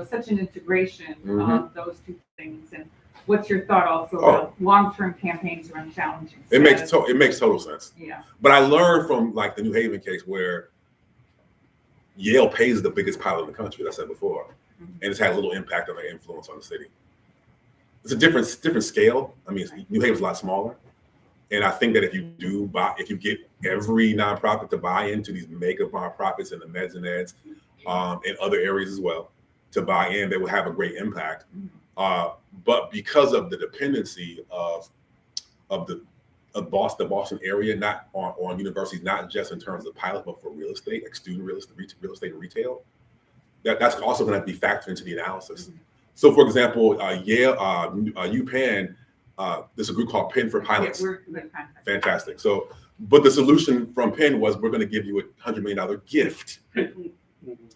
such an integration Mhm. of those two things. And what's your thought also Oh. about long-term campaigns around challenging It makes status? total sense. Yeah. But I learned from like the New Haven case where Yale pays the biggest pilot in the country, as I said before, and it's had a little impact on their influence on the city. It's a different scale. I mean, New Haven's a lot smaller. And I think that if you get every nonprofit to buy into these mega nonprofits and the meds and eds, and other areas as well, to buy in, they will have a great impact. But because of the dependency of the Boston area, not on universities, not just in terms of pilot, but for real estate, like student real estate and retail, that's also going to be factored into the analysis. So, for example, Yale, UPenn, there's a group called Penn for Pilots. Fantastic. So, but the solution from Penn was, we're going to give you a $100 million gift,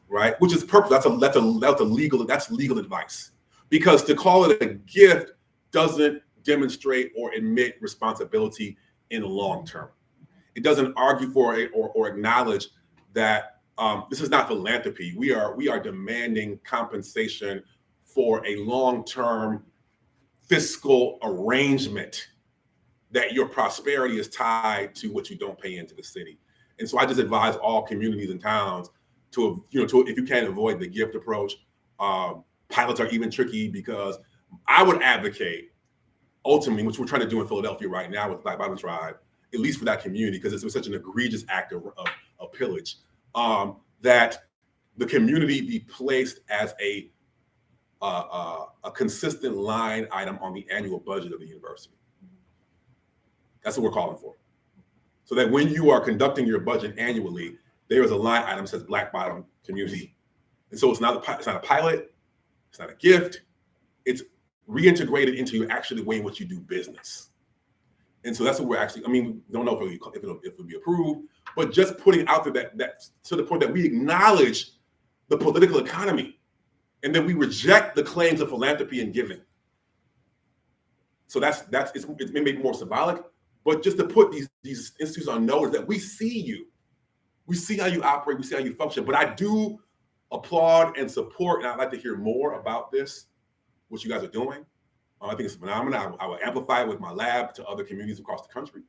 right? Which is purposeful. That's legal advice, because to call it a gift doesn't demonstrate or admit responsibility in the long term. It doesn't argue for it or acknowledge that this is not philanthropy. We are demanding compensation for a long-term fiscal arrangement that your prosperity is tied to what you don't pay into the city. And so I just advise all communities and towns to if you can't avoid the gift approach. Pilots are even tricky, because I would advocate, ultimately, which we're trying to do in Philadelphia right now with Black Bottom Tribe, at least for that community, because it's such an egregious act of pillage, that the community be placed as a consistent line item on the annual budget of the university. That's what we're calling for. So that when you are conducting your budget annually, there is a line item that says Black Bottom Community. And so it's not a pilot, it's not a gift, it's reintegrated into your actually way in which you do business. And so that's what we're actually, don't know if it'll be approved, but just putting out there that to the point that we acknowledge the political economy, and then we reject the claims of philanthropy and giving. So it's maybe more symbolic, but just to put these institutes on notice that we see you, we see how you operate, we see how you function. But I do applaud and support, and I'd like to hear more about this, what you guys are doing. I think it's phenomenal. I will amplify it with my lab to other communities across the country.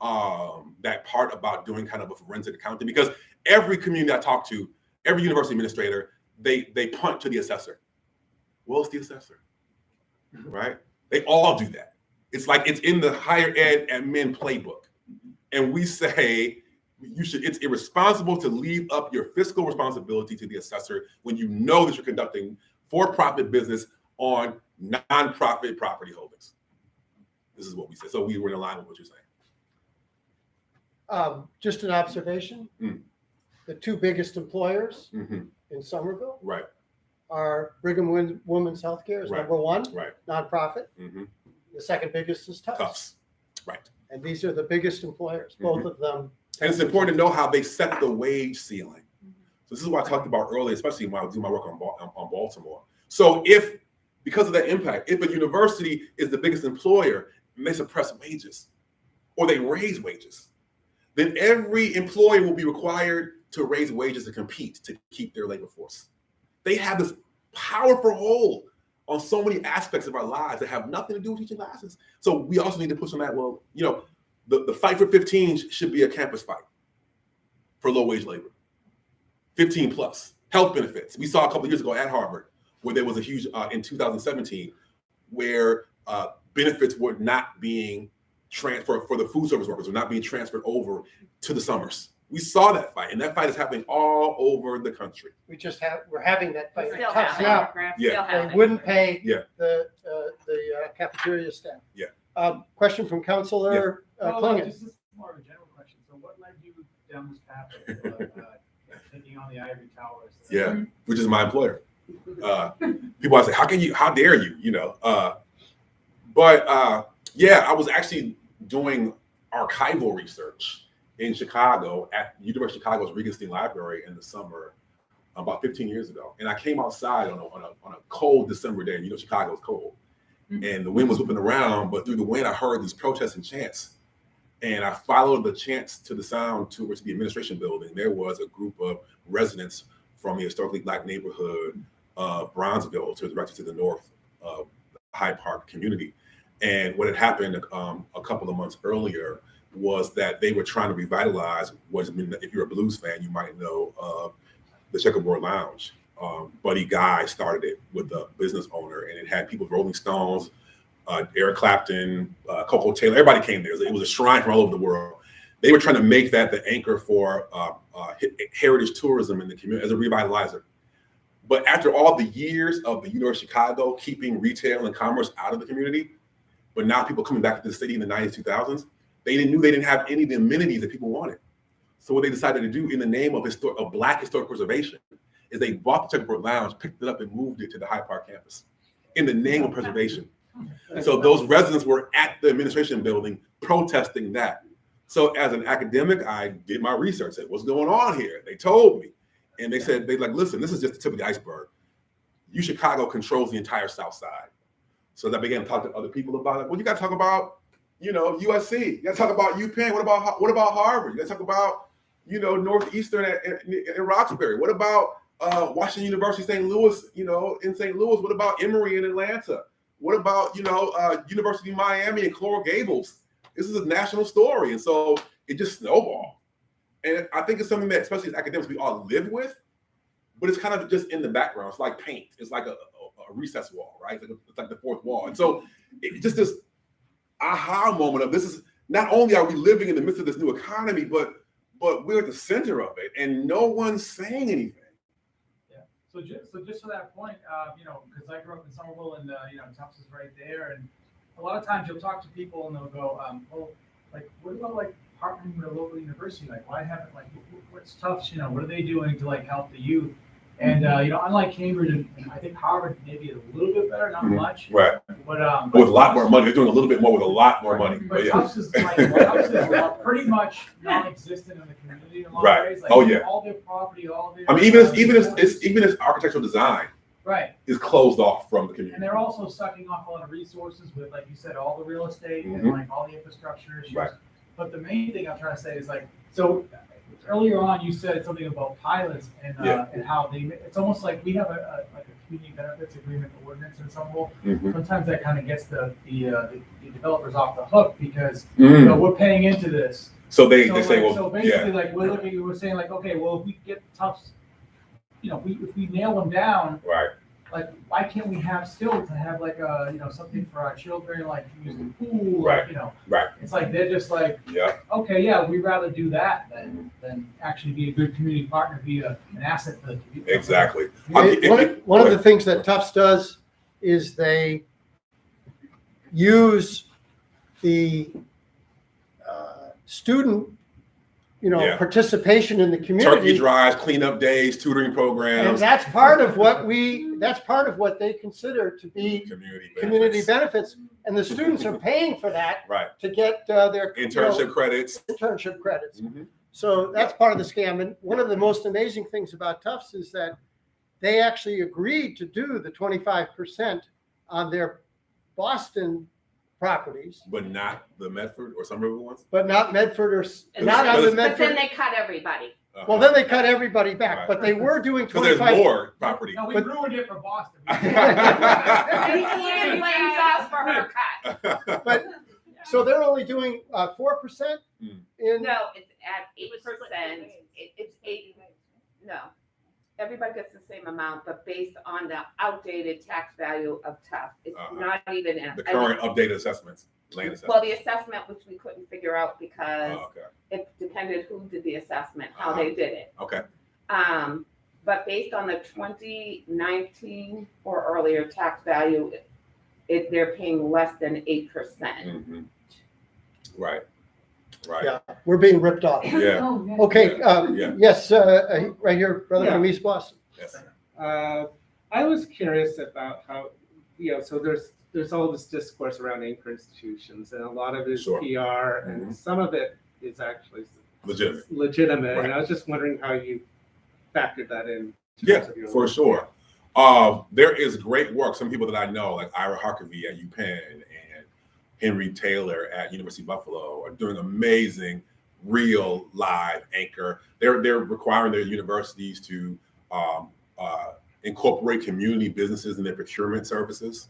That part about doing kind of a forensic accounting, because every community I talk to, every university administrator, they punt to the assessor. Well, it's the assessor, right? They all do that. It's like it's in the higher ed admin playbook. And we say it's irresponsible to leave up your fiscal responsibility to the assessor when you know that you're conducting for-profit business on nonprofit property holdings. This is what we say. So we were in line with what you're saying. Just an observation. The two biggest employers in Somerville, right, are Brigham Women's Healthcare is number one, right, nonprofit. The second biggest is Tufts. Right. And these are the biggest employers, both of them. And it's important to know how they set the wage ceiling. So this is what I talked about earlier, especially when I do my work on Baltimore. So because of that impact, if a university is the biggest employer and they suppress wages or they raise wages, then every employer will be required to raise wages to compete, to keep their labor force. They have this powerful hold on so many aspects of our lives that have nothing to do with teaching classes. So we also need to push on that. Well, the fight for 15 should be a campus fight for low wage labor. 15 plus. Health benefits. We saw a couple of years ago at Harvard where there was a huge, in 2017, where benefits were not being transferred for the food service workers, were not being transferred over to the summers. We saw that fight, and that fight is happening all over the country. We're having that fight. Still Tufts happening. now. Yeah. They wouldn't pay Yeah. the cafeteria staff. Yeah. Question from Councilor Klingon. This is more of a general question. So what led you down this path of taking on the Ivory Tower? Yeah, which is my employer. People always say, how dare you, But I was actually doing archival research in Chicago at University of Chicago's Regenstein Library in the summer about 15 years ago. And I came outside on a cold December day. Chicago's cold. And the wind was whipping around, but through the wind, I heard these protests and chants. And I followed the chants to the sound towards the administration building. There was a group of residents from the historically Black neighborhood of Bronzeville directly to the north of the Hyde Park community. And what had happened a couple of months earlier was that they were trying to revitalize if you're a blues fan, you might know the Checkerboard Lounge. Buddy Guy started it with a business owner, and it had people, Rolling Stones, Eric Clapton, Coco Taylor, everybody came there. It was a shrine from all over the world. They were trying to make that the anchor for heritage tourism in the community as a revitalizer. But after all the years of the University of Chicago keeping retail and commerce out of the community, but now people coming back to the city in the 90s, 2000s, they didn't have any of the amenities that people wanted. So what they decided to do in the name of Black historic preservation is they bought the Checkerboard Lounge, picked it up, and moved it to the Hyde Park campus in the name of preservation. And so those residents were at the administration building protesting that. So as an academic, I did my research, said, what's going on here? They told me. And they said, listen, this is just the tip of the iceberg. Chicago controls the entire South Side. So I began to talk to other people about it. Well, you got to talk about, USC. You got to talk about UPenn. What about Harvard? You got to talk about, Northeastern in Roxbury. What about Washington University, St. Louis, in St. Louis? What about Emory in Atlanta? What about, University of Miami and Coral Gables? This is a national story. And so it just snowballed. And I think it's something that, especially as academics, we all live with, but it's kind of just in the background. It's like paint. It's like a recess wall, right? It's like the fourth wall. And so it's just this aha moment of this is, not only are we living in the midst of this new economy, but we're at the center of it and no one's saying anything. Yeah. So just to that point, because I grew up in Somerville and, Tufts is right there. And a lot of times you'll talk to people and they'll go, what about partnering with a local university? Why haven't, what's Tufts, what are they doing to help the youth? And, unlike Cambridge and I think Harvard, maybe a little bit better, not much. Right. But with a lot more money. They're doing a little bit more with a lot more money. But yeah. Tufts is pretty much non-existent in the community in a lot Right. of ways. Oh, yeah. All their property, all their. I mean, even its architectural design Right. is closed off from the community. And they're also sucking off a lot of resources with, like you said, all the real estate and all the infrastructure issues. Right. But the main thing I'm trying to say is so earlier on you said something about pilots and how it's almost like we have a community benefits agreement ordinance in Somerville. Sometimes that kind of gets the developers off the hook because we're paying into this. So they say, so basically we're saying okay, well if we get Tufts, if we nail them down, right. Why can't we have something for our children, use the pool, right. Right. It's they're just okay, yeah, we'd rather do that than actually be a good community partner, be an asset to the community. Exactly. One of the things that Tufts does is they use the student participation in the community. Turkey drives, cleanup days, tutoring programs. And that's part of what they consider to be community benefits. And the students are paying for that to get their internship credits. So that's part of the scam. And one of the most amazing things about Tufts is that they actually agreed to do the 25% on their Boston properties, but not the Medford or Somerville ones. But not Medford or not on the Medford. But then they cut everybody. Well, then they cut everybody back, but they were doing 25. Because there's more property. No, we ruined it for Boston. He blames us for her cut. But so they're only doing 4% in. No, it's at 8%. It's 8. No, everybody gets the same amount, but based on the outdated tax value of Tufts, it's not even the current updated assessments. Land assessment. Well, the assessment, which we couldn't figure out because it depended who did the assessment, how they did it. Okay. But based on the 2019 or earlier tax value, they're paying less than 8%. Right. Right. Yeah, we're being ripped off. Yeah. Okay. Yes, right here, brother from East Boston. Yes. I was curious about how, so there's all this discourse around anchor institutions, and a lot of it is PR, and some of it is actually legitimate. Right. And I was just wondering how you factored that in. For sure. There is great work. Some people that I know, like Ira Harkavy at UPenn and Henry Taylor at University of Buffalo, are doing amazing, real live anchor. They're requiring their universities to incorporate community businesses in their procurement services.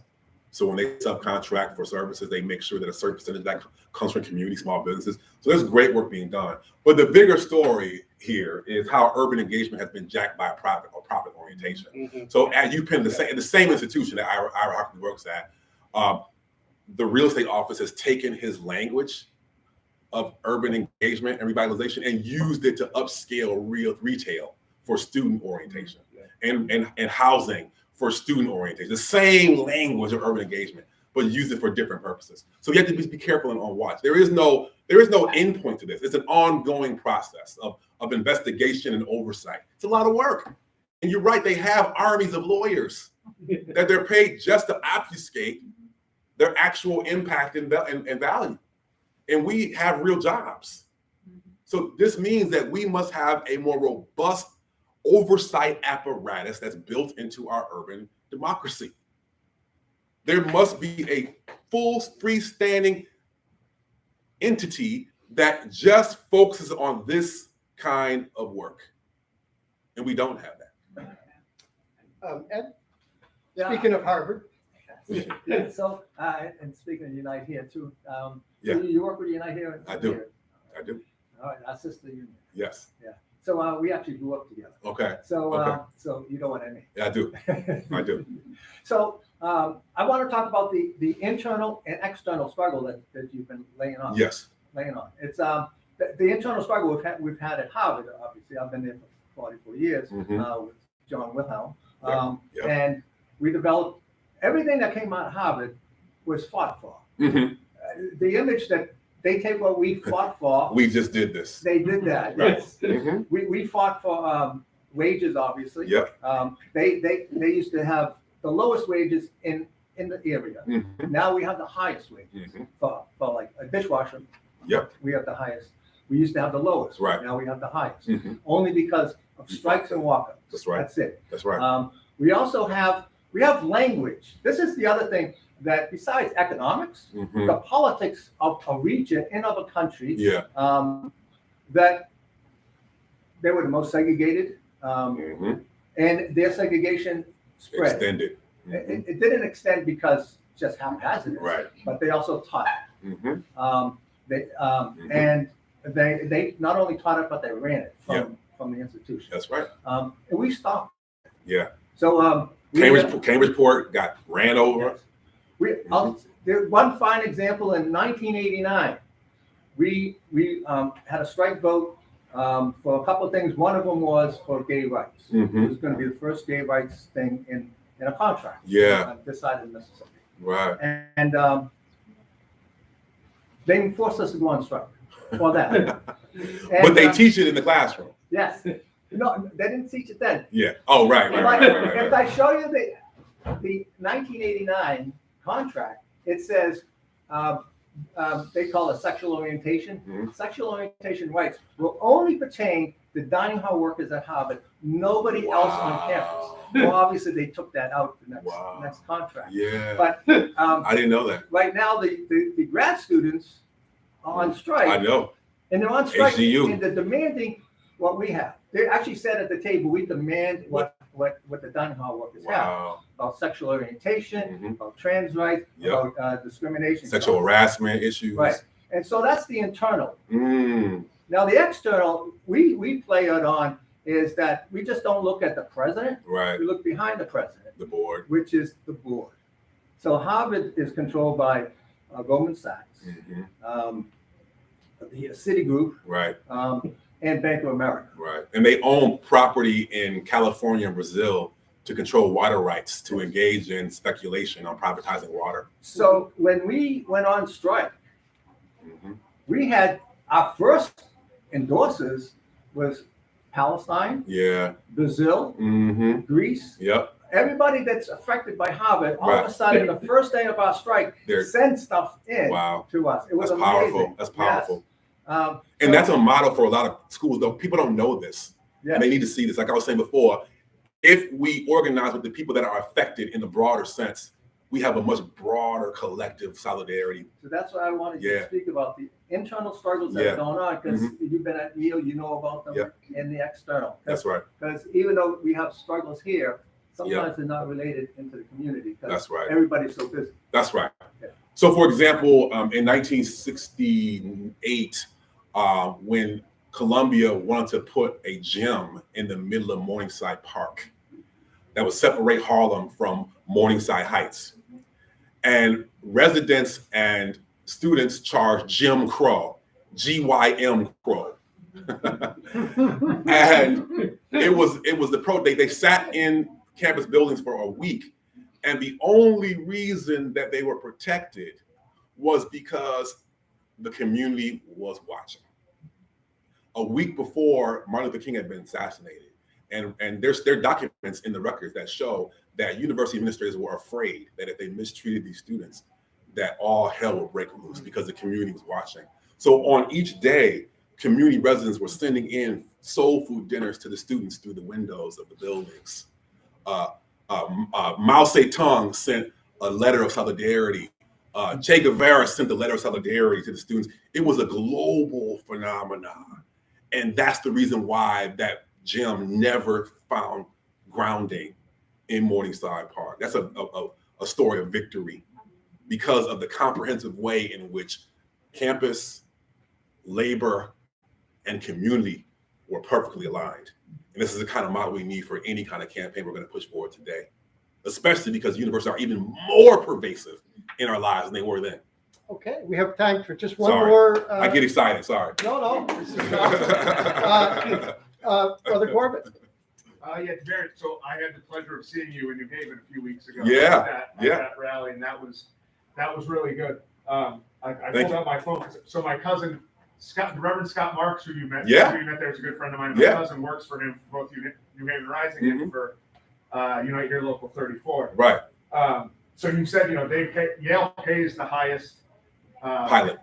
So when they subcontract for services, they make sure that a certain percentage of that comes from community, small businesses. So there's great work being done. But the bigger story here is how urban engagement has been jacked by profit orientation. Mm-hmm. So at UPenn, the same institution that Ira works at, the real estate office has taken his language of urban engagement and revitalization and used it to upscale retail for student orientation and housing for student orientation. The same language of urban engagement, but use it for different purposes. So you have to be careful and on watch. There is no end point to this. It's an ongoing process of investigation and oversight. It's a lot of work. And you're right, they have armies of lawyers that they're paid just to obfuscate their actual impact and value. And we have real jobs. So this means that we must have a more robust oversight apparatus that's built into our urban democracy. There must be a full freestanding entity that just focuses on this kind of work. And we don't have that. Ed, speaking of Harvard. So, and speaking of Unite here too, Yeah. you work with Unite here? I do. I do. All right, our sister union. Yes. So we actually grew up together. Okay. So, Okay. so you know what I mean. Yeah, I do. I do. So I want to talk about the internal and external struggle that you've been laying on. Yes. It's the internal struggle we've had at Harvard. Obviously, I've been there for 44 years with John Wilhelm, and we developed everything that came out of Harvard was fought for. The image that they take what we fought for. We just did this. They did that. Yes. We fought for wages, obviously. Yep. They used to have the lowest wages in the area. Now we have the highest wages for like a dishwasher. Yep. We have the highest. We used to have the lowest. Right. Now we have the highest. Only because of strikes and walkouts. That's right. That's it. That's right. We also have language. This is the other thing that besides economics, the politics of a region and of a country, that they were the most segregated, and their segregation spread. Extended. It didn't extend because just haphazardly, Right. but they also taught it. And they not only taught it, but they ran it from the institution. That's right. And we stopped. Yeah. So Cambridgeport got ran over. Yes. There's one fine example in 1989. We had a strike vote for a couple of things. One of them was for gay rights. It was going to be the first gay rights thing in a contract. Yeah. On this side of Mississippi. Right. And they forced us to go on strike for that. But they teach it in the classroom. Yes. No, they didn't teach it then. Yeah. Oh, right. If I show you the 1989 contract, it says they call it sexual orientation. Sexual orientation rights will only pertain to dining hall workers at Harvard, nobody else on campus. Well, obviously they took that out the next contract. Yeah. But I didn't know that. right now the grad students are on strike. I know. And they're on strike HGU. and they're demanding what we have. They actually said at the table, we demand what the dining hall workers have. About sexual orientation, about trans rights, about discrimination. Sexual harassment issues. Right. And so that's the internal. Now the external, we play it on is that we just don't look at the president. Right. We look behind the president. The board. Which is the board. So Harvard is controlled by Goldman Sachs, the Citigroup, right, and Bank of America. Right. And they own property in California and Brazil to control water rights, to engage in speculation on privatizing water. So when we went on strike, we had our first endorsers was Palestine, Brazil, Greece. Yep. Everybody that's affected by Harvard, all of a sudden, the first day of our strike, send stuff in to us. It was amazing. That's powerful. Yes. And that's a model for a lot of schools, though. People don't know this. Yes. And they need to see this. Like I was saying before, if we organize with the people that are affected in the broader sense, we have a much broader collective solidarity. So that's what I wanted to speak about, the internal struggles that are going on, because you've been at Yale, you know about them, and the external. That's right. Because even though we have struggles here, sometimes they're not related into the community. 'Cause That's right. everybody's so busy. That's right. Yeah. So, for example, in 1968, when Columbia wanted to put a gym in the middle of Morningside Park that would separate Harlem from Morningside Heights, and residents and students charged Jim Crow, GYM Crow. And it was they sat in campus buildings for a week, and the only reason that they were protected was because the community was watching. A week before Martin Luther King had been assassinated, and there are documents in the records that show that university administrators were afraid that if they mistreated these students, that all hell would break loose because the community was watching. So on each day, community residents were sending in soul food dinners to the students through the windows of the buildings. Mao Zedong sent a letter of solidarity. Che Guevara sent a letter of solidarity to the students. It was a global phenomenon. And that's the reason why that gym never found grounding in Morningside Park. That's a story of victory because of the comprehensive way in which campus, labor, and community were perfectly aligned. And this is the kind of model we need for any kind of campaign we're going to push forward today, especially because universities are even more pervasive in our lives than they were then. Okay, we have time for just one Sorry. more. I get excited, sorry. No, this is awesome. Brother Corbett. Yeah, Jared, so I had the pleasure of seeing you in New Haven a few weeks ago. Yeah, At that rally, and that was really good. I pulled out my phone. So my cousin, Reverend Scott Marks, who you met there, is a good friend of mine. My cousin works for him for both New Haven Rising and for Unite Your Local 34. Right. So you said, Yale pays the highest pilot.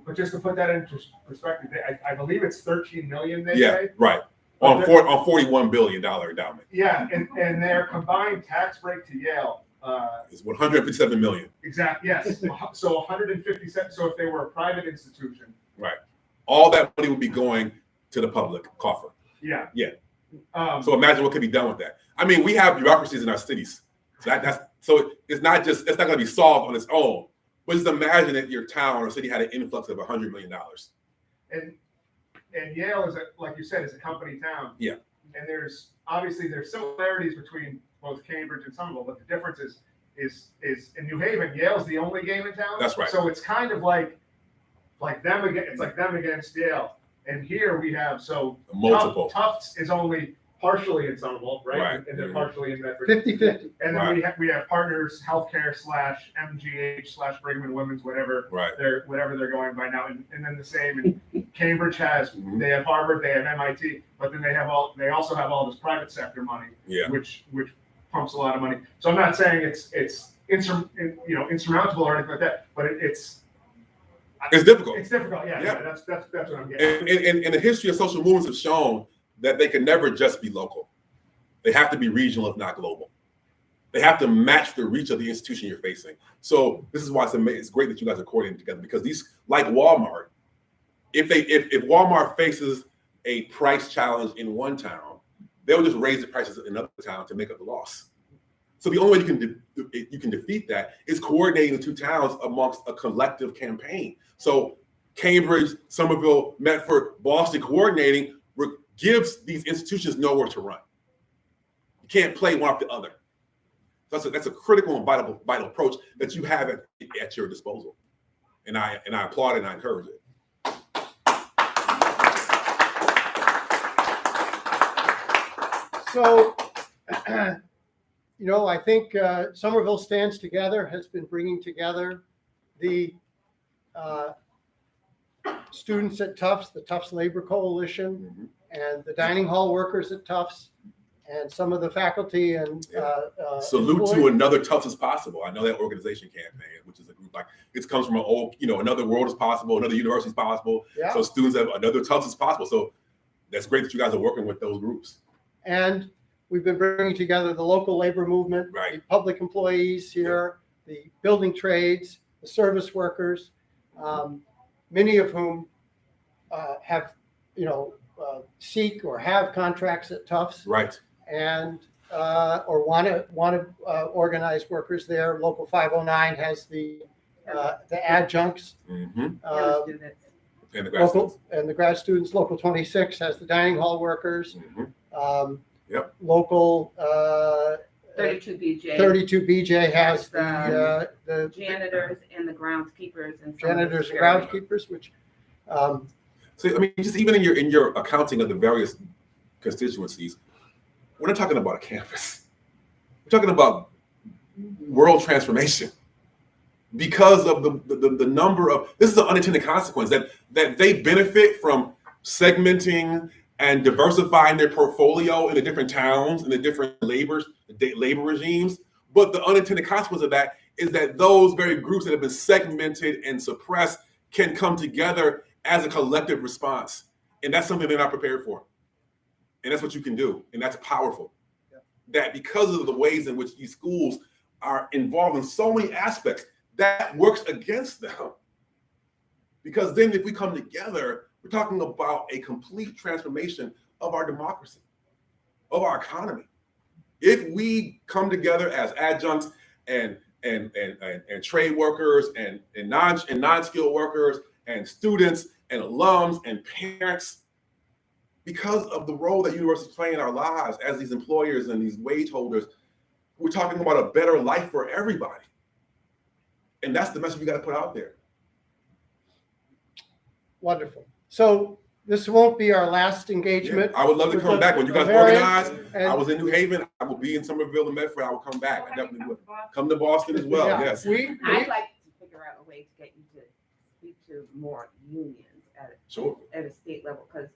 But just to put that into perspective, I believe it's $13 million they pay. Right. On $41 billion endowment. Yeah, and their combined tax break to Yale is $157 million. Exactly. Yes. So 157. So if they were a private institution, right, all that money would be going to the public coffer. Yeah. Yeah. So imagine what could be done with that. I mean, we have bureaucracies in our cities. So it's not going to be solved on its own. But just imagine that your town or city had an influx of $100 million. And Yale is, like you said, is a company town. Yeah. And there's similarities between both Cambridge and Somerville, but the difference is in New Haven, Yale's the only game in town. That's right. So it's kind of like them against, it's like them against Yale. And here we have multiple. Tufts is only partially in Somerville, right? And they're partially in Medford. 50-50. And then we have partners, healthcare / MGH / Brigham and Women's, whatever they're going by now. And then the same in Cambridge has, they have Harvard, they have MIT, but then they also have all this private sector money, which pumps a lot of money. So I'm not saying it's insurmountable or anything like that, but it's difficult. It's difficult, yeah. That's what I'm getting. And the history of social movements have shown that they can never just be local. They have to be regional, if not global. They have to match the reach of the institution you're facing. So this is why it's great that you guys are coordinating together, because these, like Walmart, if Walmart faces a price challenge in one town, they'll just raise the prices in another town to make up the loss. So the only way you can defeat that is coordinating the two towns amongst a collective campaign. So Cambridge, Somerville, Medford, Boston coordinating gives these institutions nowhere to run. You can't play one off the other. That's a critical and vital approach that you have at your disposal. And I applaud it and I encourage it. So, I think Somerville Stands Together has been bringing together the students at Tufts, the Tufts Labor Coalition, and the dining hall workers at Tufts, and some of the faculty and Salute to Another Tufts is Possible. I know that organization campaign, which is a group it comes from another world is possible, another university is possible. Yeah. So students have another Tufts is possible. So that's great that you guys are working with those groups. And we've been bringing together the local labor movement, the public employees here, the building trades, the service workers, many of whom have, seek or have contracts at Tufts. Right. And or want to organize workers there. Local 509 has the adjuncts. Mhm. And the grad Local students. and the grad students. Local 26 has the dining hall workers. Mhm. Yep. Local 32 BJ. 32 BJ has The the janitors and the groundskeepers and some janitors and of the groundskeepers, which So I mean, just even in your accounting of the various constituencies, we're not talking about a campus. We're talking about world transformation because of the number of, this is an unintended consequence that they benefit from segmenting and diversifying their portfolio in the different towns and the different labor regimes. But the unintended consequence of that is that those very groups that have been segmented and suppressed can come together as a collective response. And that's something they're not prepared for. And that's what you can do. And that's powerful. Yeah. That because of the ways in which these schools are involved in so many aspects, that works against them. Because then if we come together, we're talking about a complete transformation of our democracy, of our economy. If we come together as adjuncts and trade workers and non-skilled workers and students and alums and parents, because of the role that universities play in our lives as these employers and these wage holders, we're talking about a better life for everybody. And that's the message we got to put out there. wonderful. So this won't be our last engagement. Yeah, I would love to come back when you guys organize. I was in New Haven. I will be in Somerville and Medford. I will come back. I definitely would. Come to Boston as well. Yeah, Yes. I'd like to figure out a way to get you to speak to more unions at a state level, because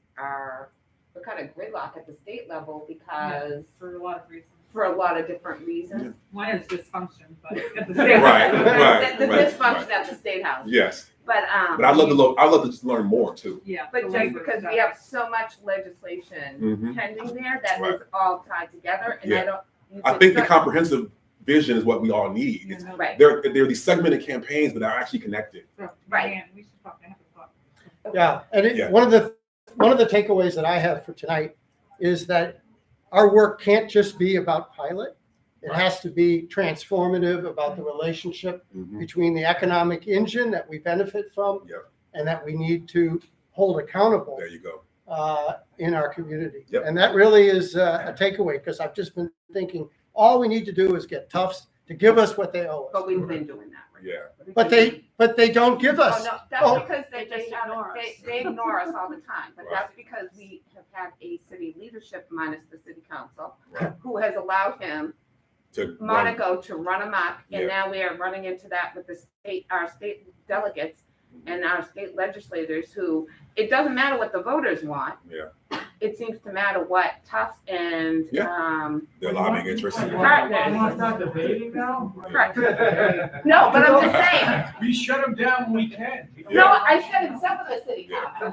we're kind of gridlock at the state level because For a lot of reasons. for a lot of different reasons. One is dysfunction, but at the same Right, time. right. The dysfunction at the state house. Yes. But But I'd love to just learn more too. Yeah. But the just labor because stuff. we have so much legislation Mhm. pending there that Right. is all tied together, and Yeah. I don't. you I could think the start- comprehensive vision is what we all need. Yeah, It's, no, Right. they're these segmented campaigns, but they're actually connected. Right. Man, we should talk, have a talk. Yeah, and Yeah. one of the takeaways that I have for tonight is that our work can't just be about pilot. It has to be transformative about the relationship Mhm. between the economic engine that we benefit from Yep. and that we need to hold accountable There you go. in our community. Yep. And that really is a takeaway, because I've just been thinking, all we need to do is get Tufts to give us what they owe us. But we've been doing that. Right? Yeah. But they don't give Oh, us. no, that's Oh. because they just just ignore us. they ignore us all the time. But Right. that's because we have had a city leadership minus the city council Right. who has allowed him, To run. Monaco, to run amok. And Yeah. now we are running into that with our state delegates and our state legislators who, it doesn't matter what the voters want. Yeah. It seems to matter what Tufts and, Their lobbying interests. Partners. You want to start debating now? Correct. No, but I'm just saying. We shut them down when we can. No, I said except for the city Yeah, council.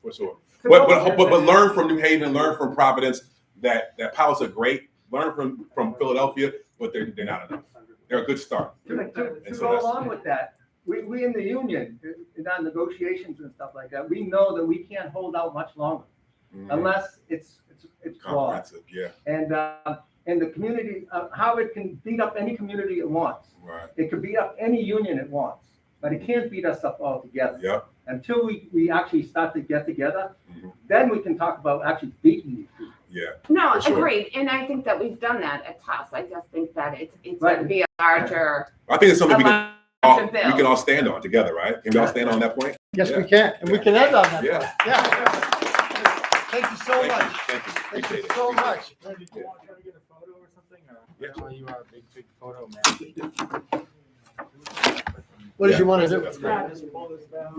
for sure. But learn from New Haven, learn from Providence that pilots are great. Learn from Philadelphia, but they're not enough. They're a good start. To And so go that's- along with that, we in the union, in our negotiations and stuff like that, we know that we can't hold out much longer unless it's flawed. Comprehensive, yeah, And the community, how it can beat up any community it wants. right. It could beat up any union it wants, but it can't beat us up altogether. Yep. Until we actually start to get together, Mhm. then we can talk about actually beating these people. Yeah. No, For sure. agreed, and I think that we've done that at Tufts. I just think that it's Right. gonna be a larger, I think it's something we larger bill. can all stand on together, right? Can we all stand on that point? Yes, we Yeah. can, and we can end on that. Yeah. point. Yeah. Thank you so much. Thank you. Thank Appreciate you it. so much. Did you want to try to get a photo or something? Or Yeah. I know you are a big photo man. What did you want to do? That's great. Just pull this down.